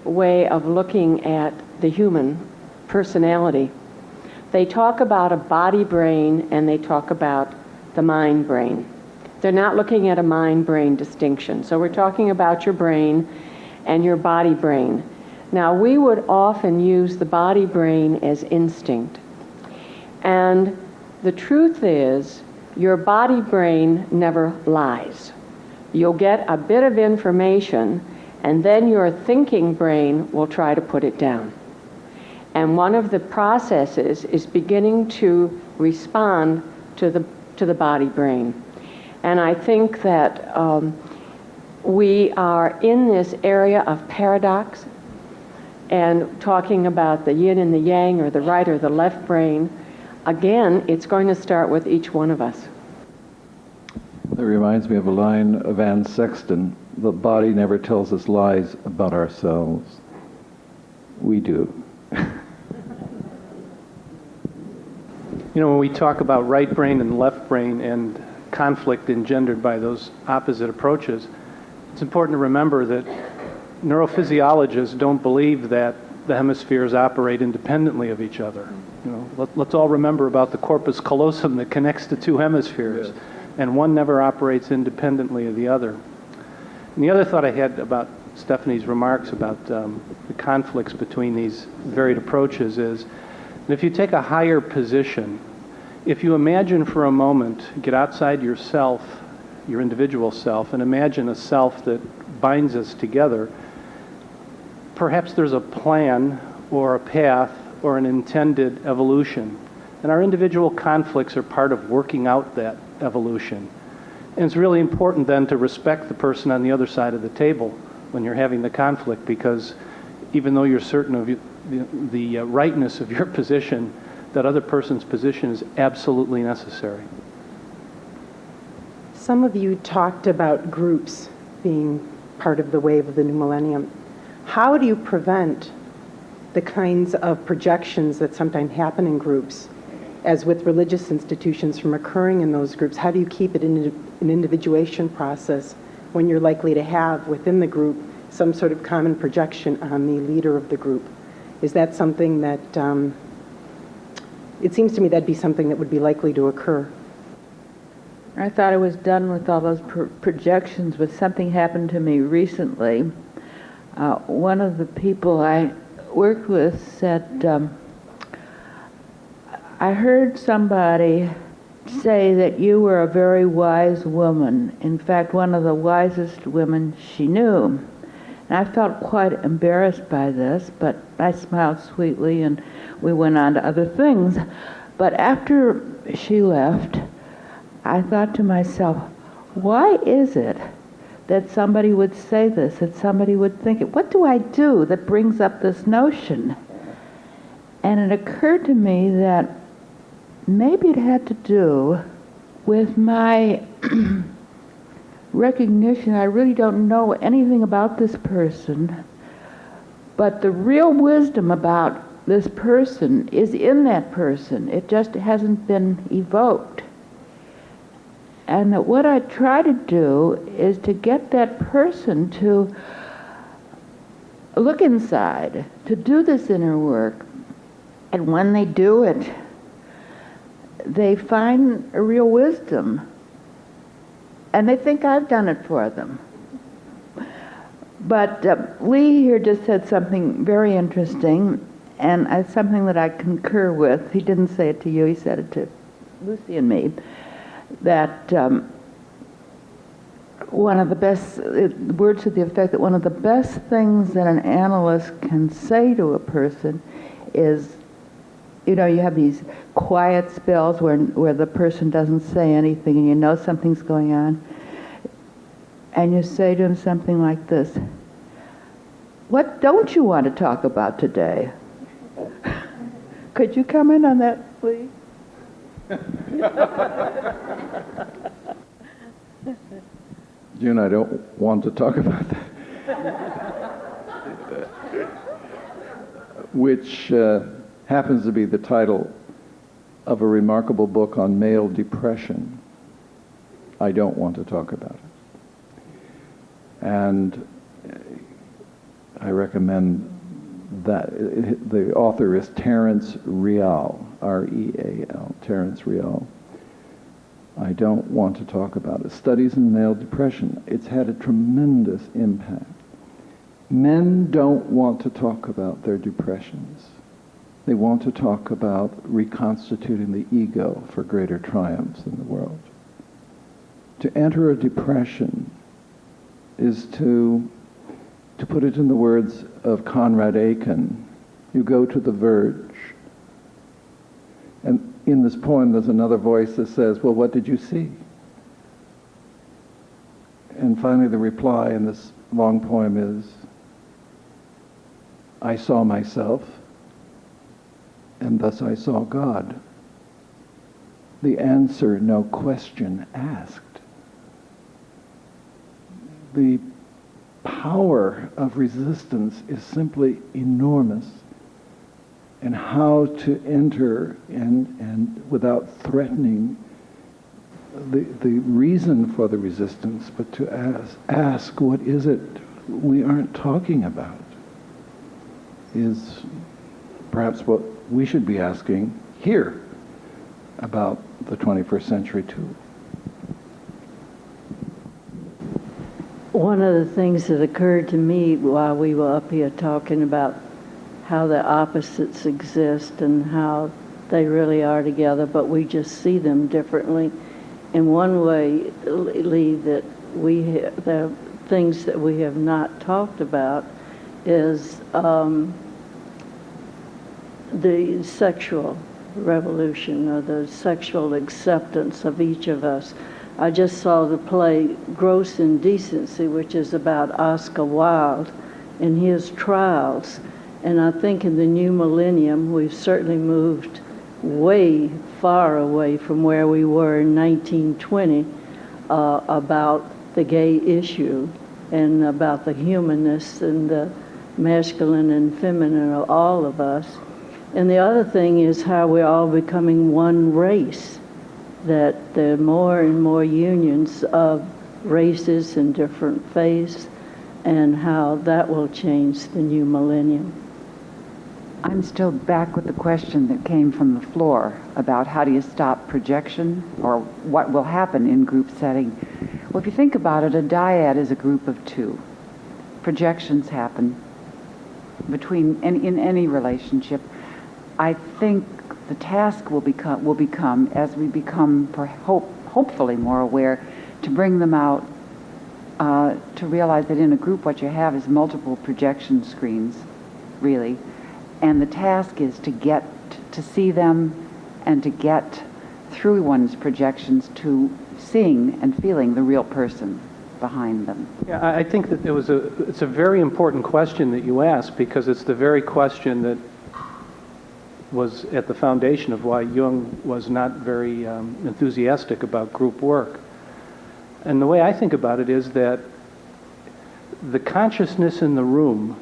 way of looking at the human personality, they talk about a body-brain and they talk about the mind-brain. They're not looking at a mind-brain distinction. So we're talking about your brain and your body-brain. Now, we would often use the body-brain as instinct. And the truth is, your body-brain never lies. You'll get a bit of information, and then your thinking brain will try to put it down. And one of the processes is beginning to respond to the body-brain. And I think that we are in this area of paradox and talking about the yin and the yang, or the right or the left brain. Again, it's going to start with each one of us. That reminds me of a line of Anne Sexton: the body never tells us lies about ourselves. We do. You know, when we talk about right brain and left brain and conflict engendered by those opposite approaches, it's important to remember that neurophysiologists don't believe that the hemispheres operate independently of each other. You know, let's all remember about the corpus callosum that connects the two hemispheres, yes. And one never operates independently of the other. And the other thought I had about Stephanie's remarks about the conflicts between these varied approaches is that if you take a higher position, if you imagine for a moment, get outside yourself, your individual self, and imagine a self that binds us together, perhaps there's a plan or a path or an intended evolution. And our individual conflicts are part of working out that evolution. And it's really important then to respect the person on the other side of the table when you're having the conflict, because even though you're certain of the rightness of your position, that other person's position is absolutely necessary. Some of you talked about groups being part of the wave of the new millennium. How do you prevent the kinds of projections that sometimes happen in groups, as with religious institutions, from occurring in those groups? How do you keep it in an individuation process when you're likely to have within the group some sort of common projection on the leader of the group? Is that something that, it seems to me that'd be something that would be likely to occur. I thought I was done with all those projections, but something happened to me recently. One of the people I worked with said, I heard somebody say that you were a very wise woman. In fact, one of the wisest women she knew. And I felt quite embarrassed by this, but I smiled sweetly and we went on to other things. But after she left, I thought to myself, why is it that somebody would say this, that somebody would think it? What do I do that brings up this notion? And it occurred to me that maybe it had to do with my recognition. I really don't know anything about this person, but the real wisdom about this person is in that person. It just hasn't been evoked. And that what I try to do is to get that person to look inside, to do this inner work. And when they do it, they find a real wisdom. And they think I've done it for them. But Lee here just said something very interesting, and it's something that I concur with. He didn't say it to you, he said it to Lucy and me. That one of the best, words to the effect that one of the best things that an analyst can say to a person is, you know, you have these quiet spells where the person doesn't say anything and you know something's going on. And you say to him something like this: what don't you want to talk about today? Could you comment on that, please? June, I don't want to talk about that. Which happens to be the title of a remarkable book on male depression. I don't want to talk about it. And I recommend that. The author is Terence Real, R-E-A-L, Terence Real. I don't want to talk about it. Studies in male depression. It's had a tremendous impact. Men don't want to talk about their depressions. They want to talk about reconstituting the ego for greater triumphs in the world. To enter a depression is to put it in the words of Conrad Aiken, you go to the verge. And in this poem, there's another voice that says, well, what did you see? And finally, the reply in this long poem is, I saw myself, and thus I saw God. The answer, no question asked. The power of resistance is simply enormous, and how to enter and without threatening the reason for the resistance, but to ask what is it we aren't talking about, is perhaps what we should be asking here about the 21st century too. One of the things that occurred to me while we were up here talking about how the opposites exist and how they really are together, but we just see them differently. In one way, Lee, that the things that we have not talked about is the sexual revolution or the sexual acceptance of each of us. I just saw the play Gross Indecency, which is about Oscar Wilde and his trials. And I think in the new millennium, we've certainly moved way far away from where we were in 1920 about the gay issue and about the humanness and the masculine and feminine of all of us. And the other thing is how we're all becoming one race, that there are more and more unions of races and different faiths, and how that will change the new millennium. I'm still back with the question that came from the floor about how do you stop projection, or what will happen in group setting. Well, if you think about it, a dyad is a group of two. Projections happen in any relationship. I think the task will become as we become hopefully more aware, to bring them out, to realize that in a group what you have is multiple projection screens, really. And the task is to get to see them and to get through one's projections to seeing and feeling the real person behind them. Yeah, I think that it's a very important question that you asked, because it's the very question that was at the foundation of why Jung was not very enthusiastic about group work. And the way I think about it is that the consciousness in the room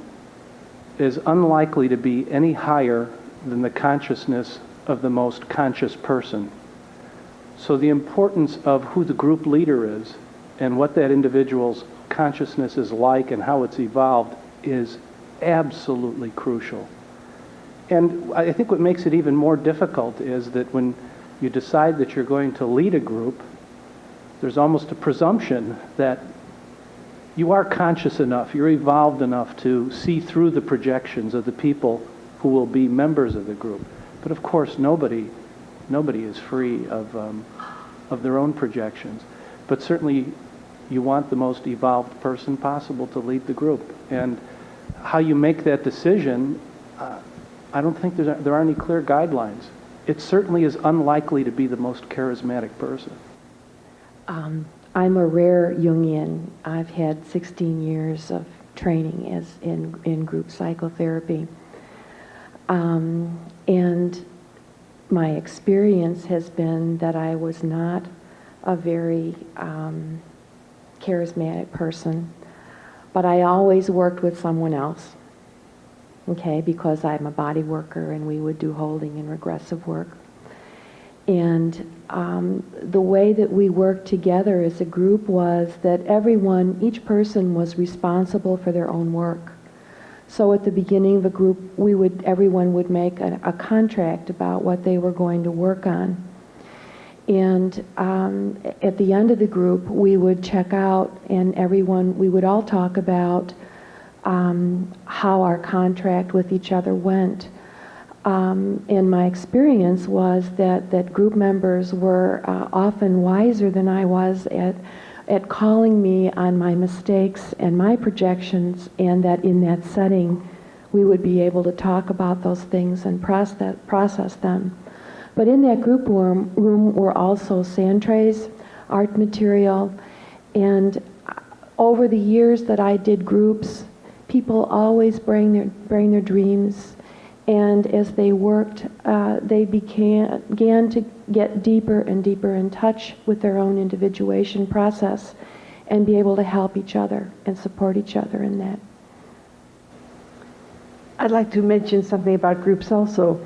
is unlikely to be any higher than the consciousness of the most conscious person. So the importance of who the group leader is and what that individual's consciousness is like and how it's evolved is absolutely crucial. And I think what makes it even more difficult is that when you decide that you're going to lead a group, there's almost a presumption that you are conscious enough, you're evolved enough to see through the projections of the people who will be members of the group. But of course, nobody is free of their own projections. But certainly, you want the most evolved person possible to lead the group. And how you make that decision, I don't think there are any clear guidelines. It certainly is unlikely to be the most charismatic person. I'm a rare Jungian. I've had 16 years of training in group psychotherapy. And my experience has been that I was not a very charismatic person, but I always worked with someone else, okay, because I'm a body worker and we would do holding and regressive work. And the way that we worked together as a group was that each person was responsible for their own work. So at the beginning of the group, everyone would make a contract about what they were going to work on. And at the end of the group, we would check out, and we would all talk about how our contract with each other went. And my experience was that group members were often wiser than I was at calling me on my mistakes and my projections, and that in that setting we would be able to talk about those things and process them. But in that group room were also sand trays, art material, and over the years that I did groups, people always bring their dreams, and as they worked, they began to get deeper and deeper in touch with their own individuation process and be able to help each other and support each other in that. I'd like to mention something about groups also.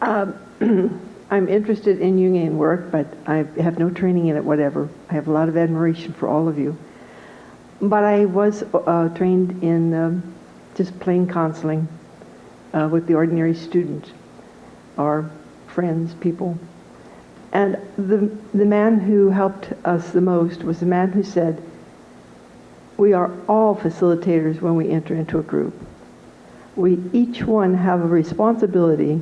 I'm interested in Jungian work, but I have no training in it, whatever. I have a lot of admiration for all of you. But I was trained in just plain counseling with the ordinary student or friends, people. And the man who helped us the most was the man who said, we are all facilitators when we enter into a group. We each one have a responsibility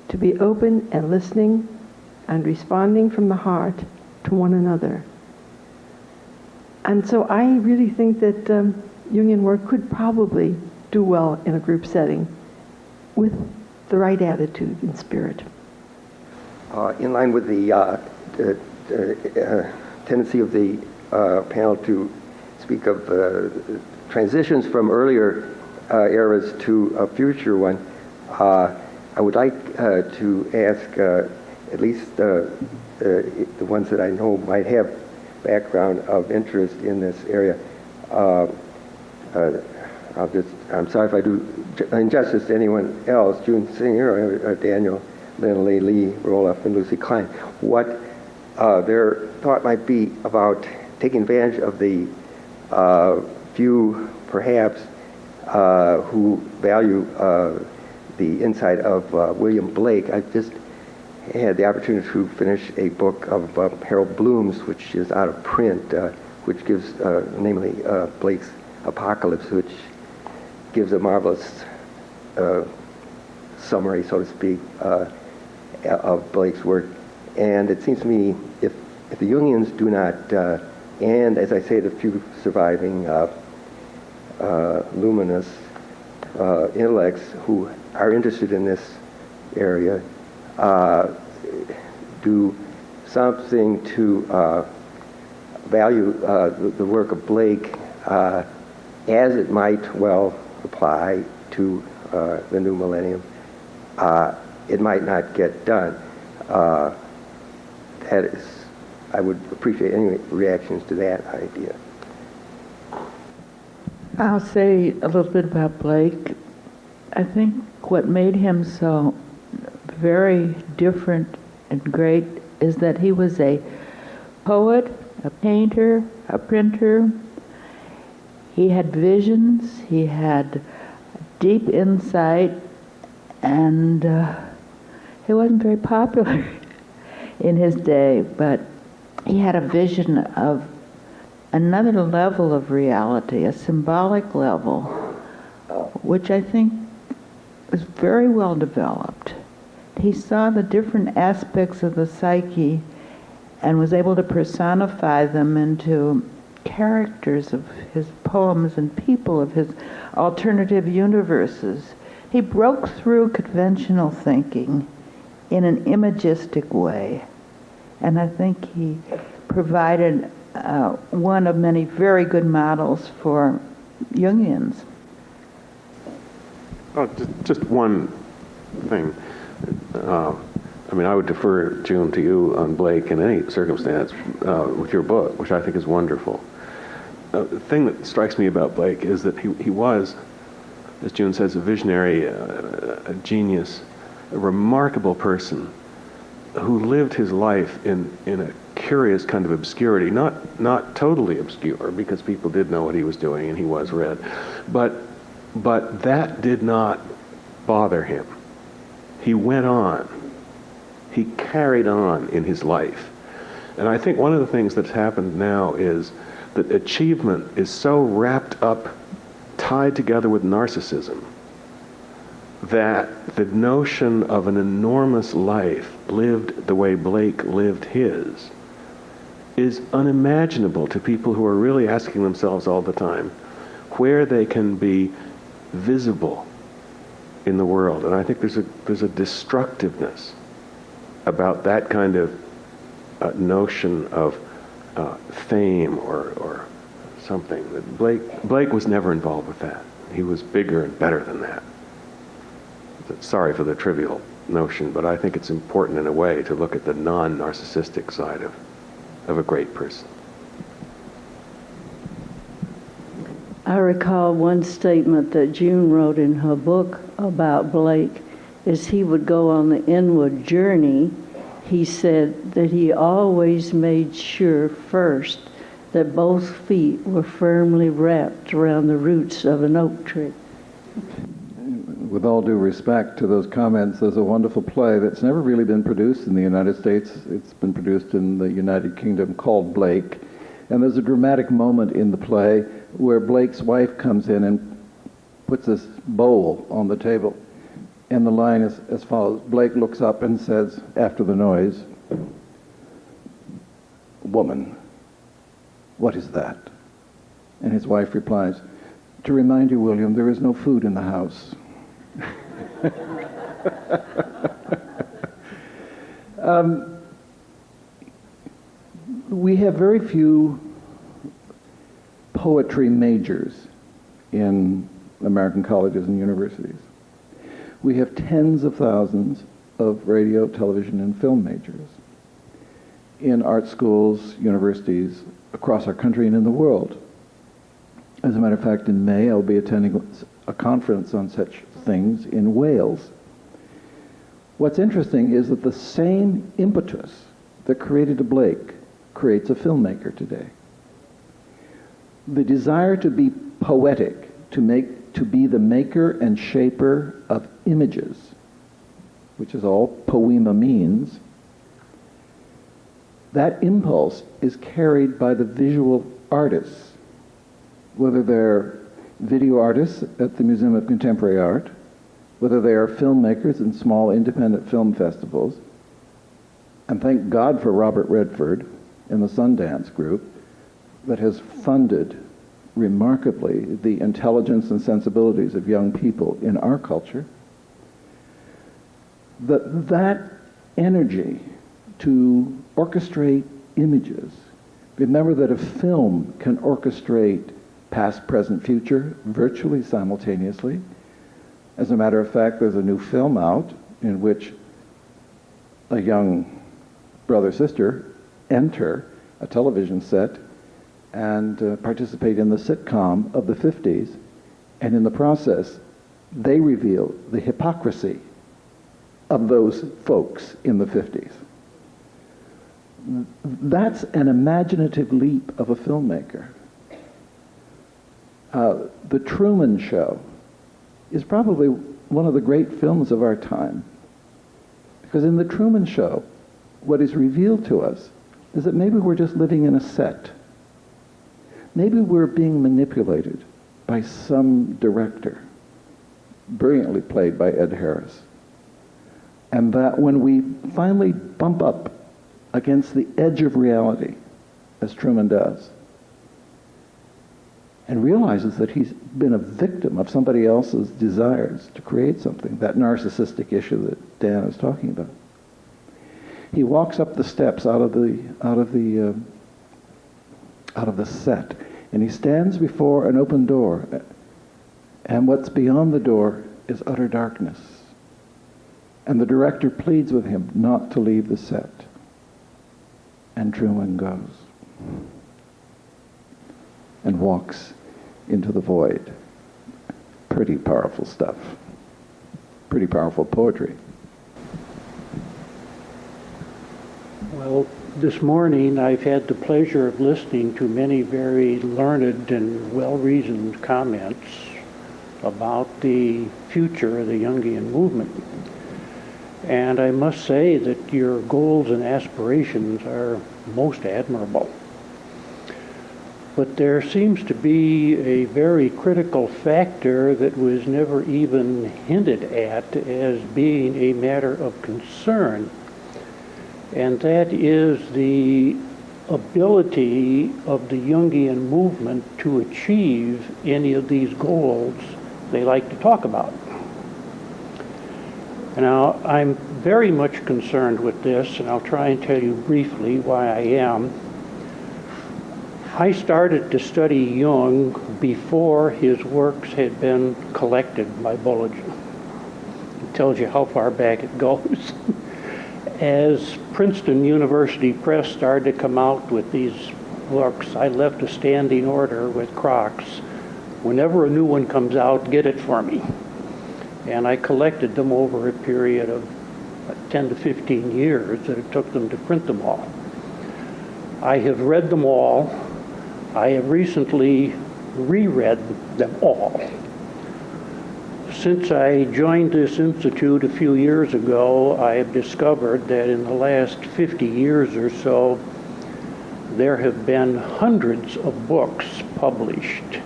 to be open and listening and responding from the heart to one another. And so I really think that Jungian work could probably do well in a group setting with the right attitude and spirit. In line with the tendency of the panel to speak of transitions from earlier eras to a future one, I would like to ask at least the ones that I know might have background of interest in this area. I'm sorry if I do injustice to anyone else, June Singer, or Daniel, Lindley, Lee Roloff, and Lucy Klein, what their thought might be about taking advantage of the few, perhaps, who value the insight of William Blake. I've just had the opportunity to finish a book of Harold Bloom's, which is out of print, which gives, namely, Blake's Apocalypse, which gives a marvelous summary, so to speak, of Blake's work. And it seems to me, if the Jungians do not, and as I say, the few surviving luminous intellects who are interested in this area, do something to value the work of Blake as it might well apply to the new millennium, it might not get done. That is, I would appreciate any reactions to that idea. I'll say a little bit about Blake. I think what made him so very different and great is that he was a poet, a painter, a printer. He had visions, he had deep insight, and he wasn't very popular in his day, but he had a vision of another level of reality, a symbolic level, which I think was very well developed. He saw the different aspects of the psyche and was able to personify them into characters of his poems and people of his alternative universes. He broke through conventional thinking in an imagistic way, and I think he provided one of many very good models for Jungians. Oh, just one thing. I mean, I would defer, June, to you on Blake in any circumstance with your book, which I think is wonderful. The thing that strikes me about Blake is that he was, as June says, a visionary, a genius, a remarkable person who lived his life in a curious kind of obscurity, not totally obscure, because people did know what he was doing and he was read, but that did not bother him. He went on. He carried on in his life. And I think one of the things that's happened now is that achievement is so wrapped up, tied together with narcissism, that the notion of an enormous life lived the way Blake lived his is unimaginable to people who are really asking themselves all the time where they can be visible in the world. And I think there's a destructiveness about that kind of notion of fame or something. That Blake was never involved with that. He was bigger and better than that. Sorry for the trivial notion, but I think it's important in a way to look at the non-narcissistic side of a great person. I recall one statement that June wrote in her book about Blake. As he would go on the inward journey, he said that he always made sure first that both feet were firmly wrapped around the roots of an oak tree. With all due respect to those comments, there's a wonderful play that's never really been produced in the United States. It's been produced in the United Kingdom called Blake. And there's a dramatic moment in the play where Blake's wife comes in and puts this bowl on the table. And the line is as follows. Blake looks up and says, after the noise, "Woman, what is that?" And his wife replies, "To remind you, William, there is no food in the house." We have very few poetry majors in American colleges and universities. We have tens of thousands of radio, television, and film majors in art schools, universities across our country and in the world. As a matter of fact, in May, I'll be attending a conference on such things in Wales. What's interesting is that the same impetus that created a Blake creates a filmmaker today. The desire to be poetic, to be the maker and shaper of images, which is all poema means, that impulse is carried by the visual artists, whether they're video artists at the Museum of Contemporary Art, whether they are filmmakers in small independent film festivals, and thank God for Robert Redford and the Sundance Group that has funded remarkably the intelligence and sensibilities of young people in our culture. That energy to orchestrate images. Remember that a film can orchestrate past, present, future virtually simultaneously. As a matter of fact, there's a new film out in which a young brother-sister enter a television set and participate in the sitcom of the 50s, and in the process, they reveal the hypocrisy of those folks in the 50s. That's an imaginative leap of a filmmaker. The Truman Show is probably one of the great films of our time, because in the Truman Show, what is revealed to us is that maybe we're just living in a set. Maybe we're being manipulated by some director, brilliantly played by Ed Harris. And that when we finally bump up against the edge of reality, as Truman does, and realizes that he's been a victim of somebody else's desires to create something, that narcissistic issue that Dan was talking about, he walks up the steps out of the set, and he stands before an open door, and what's beyond the door is utter darkness. And the director pleads with him not to leave the set. And Truman goes and walks into the void. Pretty powerful stuff. Pretty powerful poetry. Well, this morning I've had the pleasure of listening to many very learned and well-reasoned comments about the future of the Jungian movement. And I must say that your goals and aspirations are most admirable. But there seems to be a very critical factor that was never even hinted at as being a matter of concern, and that is the ability of the Jungian movement to achieve any of these goals they like to talk about. Now, I'm very much concerned with this, and I'll try and tell you briefly why I am. I started to study Jung before his works had been collected by Bullinger. It tells you how far back it goes. As Princeton University Press started to come out with these books, I left a standing order with Crocs. Whenever a new one comes out, get it for me. And I collected them over a period of 10 to 15 years that it took them to print them all. I have read them all. I have recently reread them all. Since I joined this institute a few years ago, I have discovered that in the last 50 years or so, there have been hundreds of books published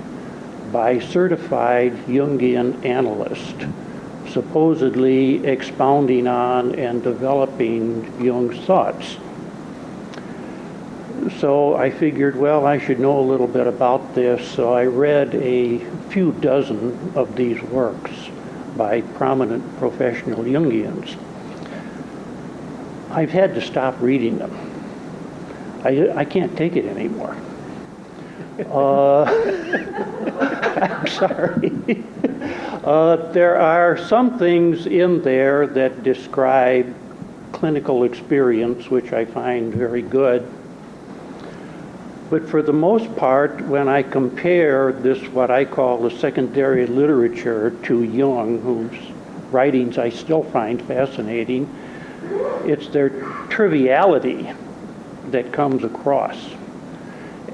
by certified Jungian analysts, supposedly expounding on and developing Jung's thoughts. So I figured, well, I should know a little bit about this, so I read a few dozen of these works by prominent professional Jungians. I've had to stop reading them. I can't take it anymore. I'm sorry. There are some things in there that describe clinical experience, which I find very good. But for the most part, when I compare this, what I call the secondary literature, to Jung, whose writings I still find fascinating, it's their triviality that comes across.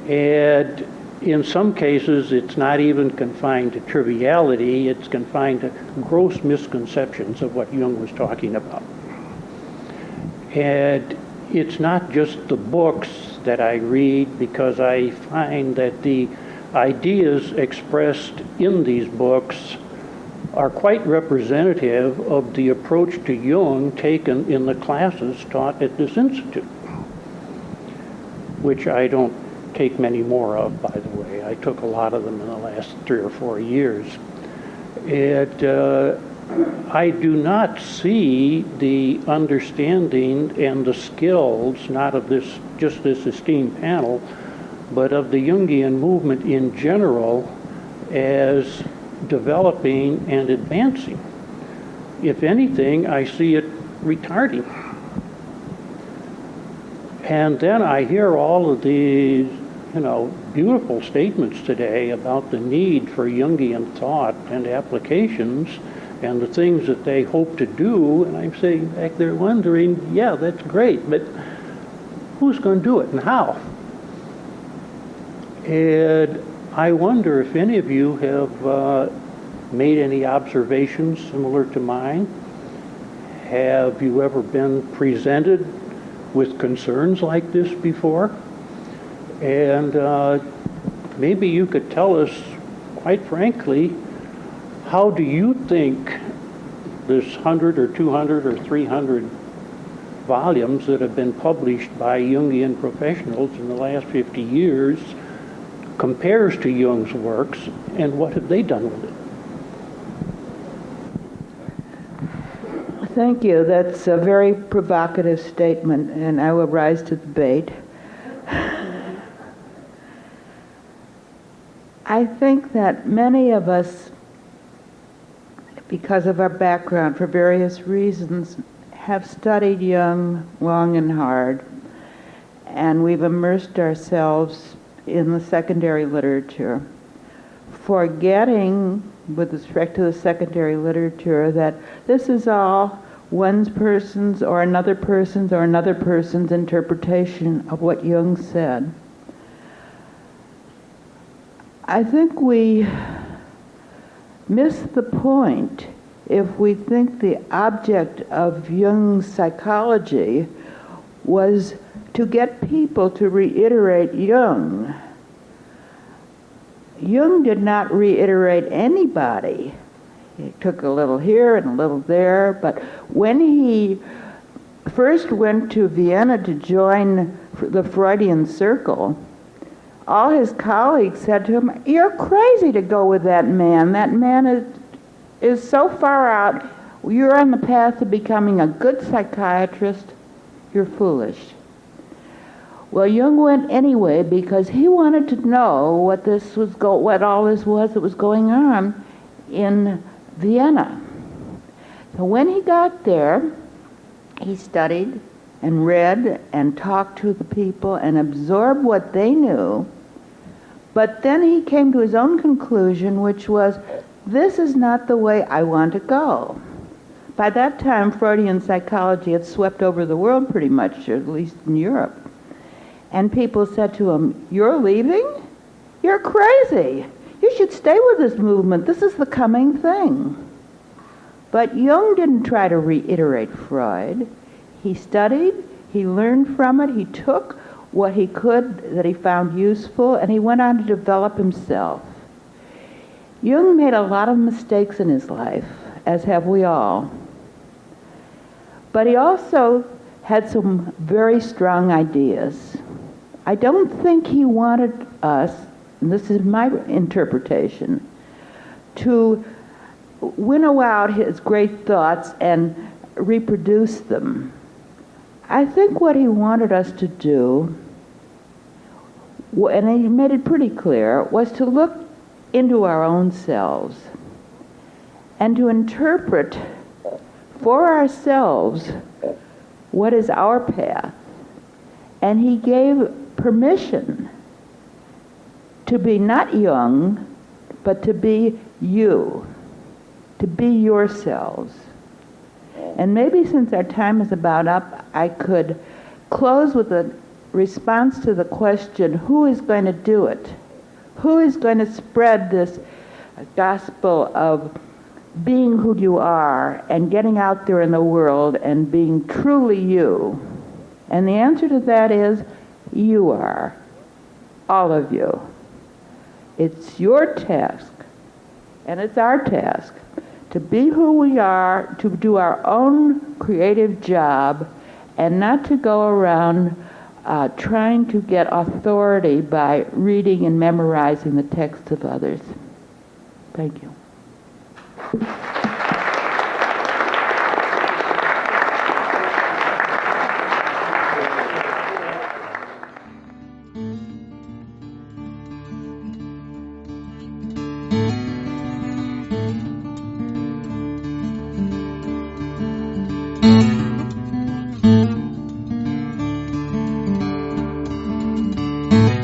And in some cases, it's not even confined to triviality, it's confined to gross misconceptions of what Jung was talking about. And it's not just the books that I read, because I find that the ideas expressed in these books are quite representative of the approach to Jung taken in the classes taught at this institute, which I don't take many more of, by the way. I took a lot of them in the last 3 or 4 years. I do not see the understanding and the skills, not of this, just this esteemed panel, but of the Jungian movement in general as developing and advancing. If anything, I see it retarding. And then I hear all of these, beautiful statements today about the need for Jungian thought and applications and the things that they hope to do, and I'm sitting back there wondering, yeah, that's great, but who's going to do it and how? And I wonder if any of you have made any observations similar to mine. Have you ever been presented with concerns like this before? And maybe you could tell us, quite frankly, how do you think this 100 or 200 or 300 volumes that have been published by Jungian professionals in the last 50 years compares to Jung's works, and what have they done with it? Thank you. That's a very provocative statement, and I will rise to the bait. I think that many of us, because of our background, for various reasons, have studied Jung long and hard, and we've immersed ourselves in the secondary literature, forgetting, with respect to the secondary literature, that this is all one person's or another person's or another person's interpretation of what Jung said. I think we miss the point if we think the object of Jung's psychology was to get people to reiterate Jung. Jung did not reiterate anybody. He took a little here and a little there, but when he first went to Vienna to join the Freudian circle, all his colleagues said to him, "You're crazy to go with that man. That man is so far out. you're on the path to becoming a good psychiatrist, you're foolish. Well, Jung went anyway because he wanted to know what all this was that was going on in Vienna. So when he got there, he studied and read and talked to the people and absorbed what they knew. But then he came to his own conclusion, which was, this is not the way I want to go. By that time, Freudian psychology had swept over the world pretty much, at least in Europe. And people said to him, you're leaving? You're crazy. You should stay with this movement. This is the coming thing. But Jung didn't try to reiterate Freud. He studied, he learned from it, he took what he could that he found useful, and he went on to develop himself. Jung made a lot of mistakes in his life, as have we all. But he also had some very strong ideas. I don't think he wanted us, and this is my interpretation, to winnow out his great thoughts and reproduce them. I think what he wanted us to do, and he made it pretty clear, was to look into our own selves and to interpret for ourselves what is our path. And he gave permission to be not Jung, but to be you, to be yourselves. And maybe since our time is about up, I could close with a response to the question, who is going to do it? Who is going to spread this gospel of being who you are and getting out there in the world and being truly you? And the answer to that is, you are. All of you. It's your task, and it's our task, to be who we are, to do our own creative job, and not to go around trying to get authority by reading and memorizing the texts of others. Thank you.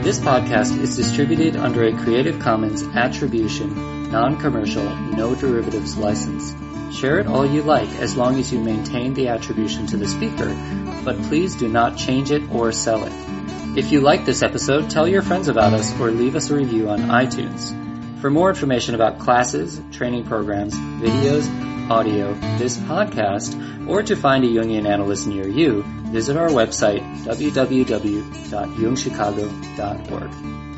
This podcast is distributed under a Creative Commons Attribution, Non-Commercial, No Derivatives license. Share it all you like as long as you maintain the attribution to the speaker, but please do not change it or sell it. If you like this episode, tell your friends about us or leave us a review on iTunes. For more information about classes, training programs, videos, audio, this podcast, or to find a Jungian analyst near you, visit our website, www.jungchicago.org.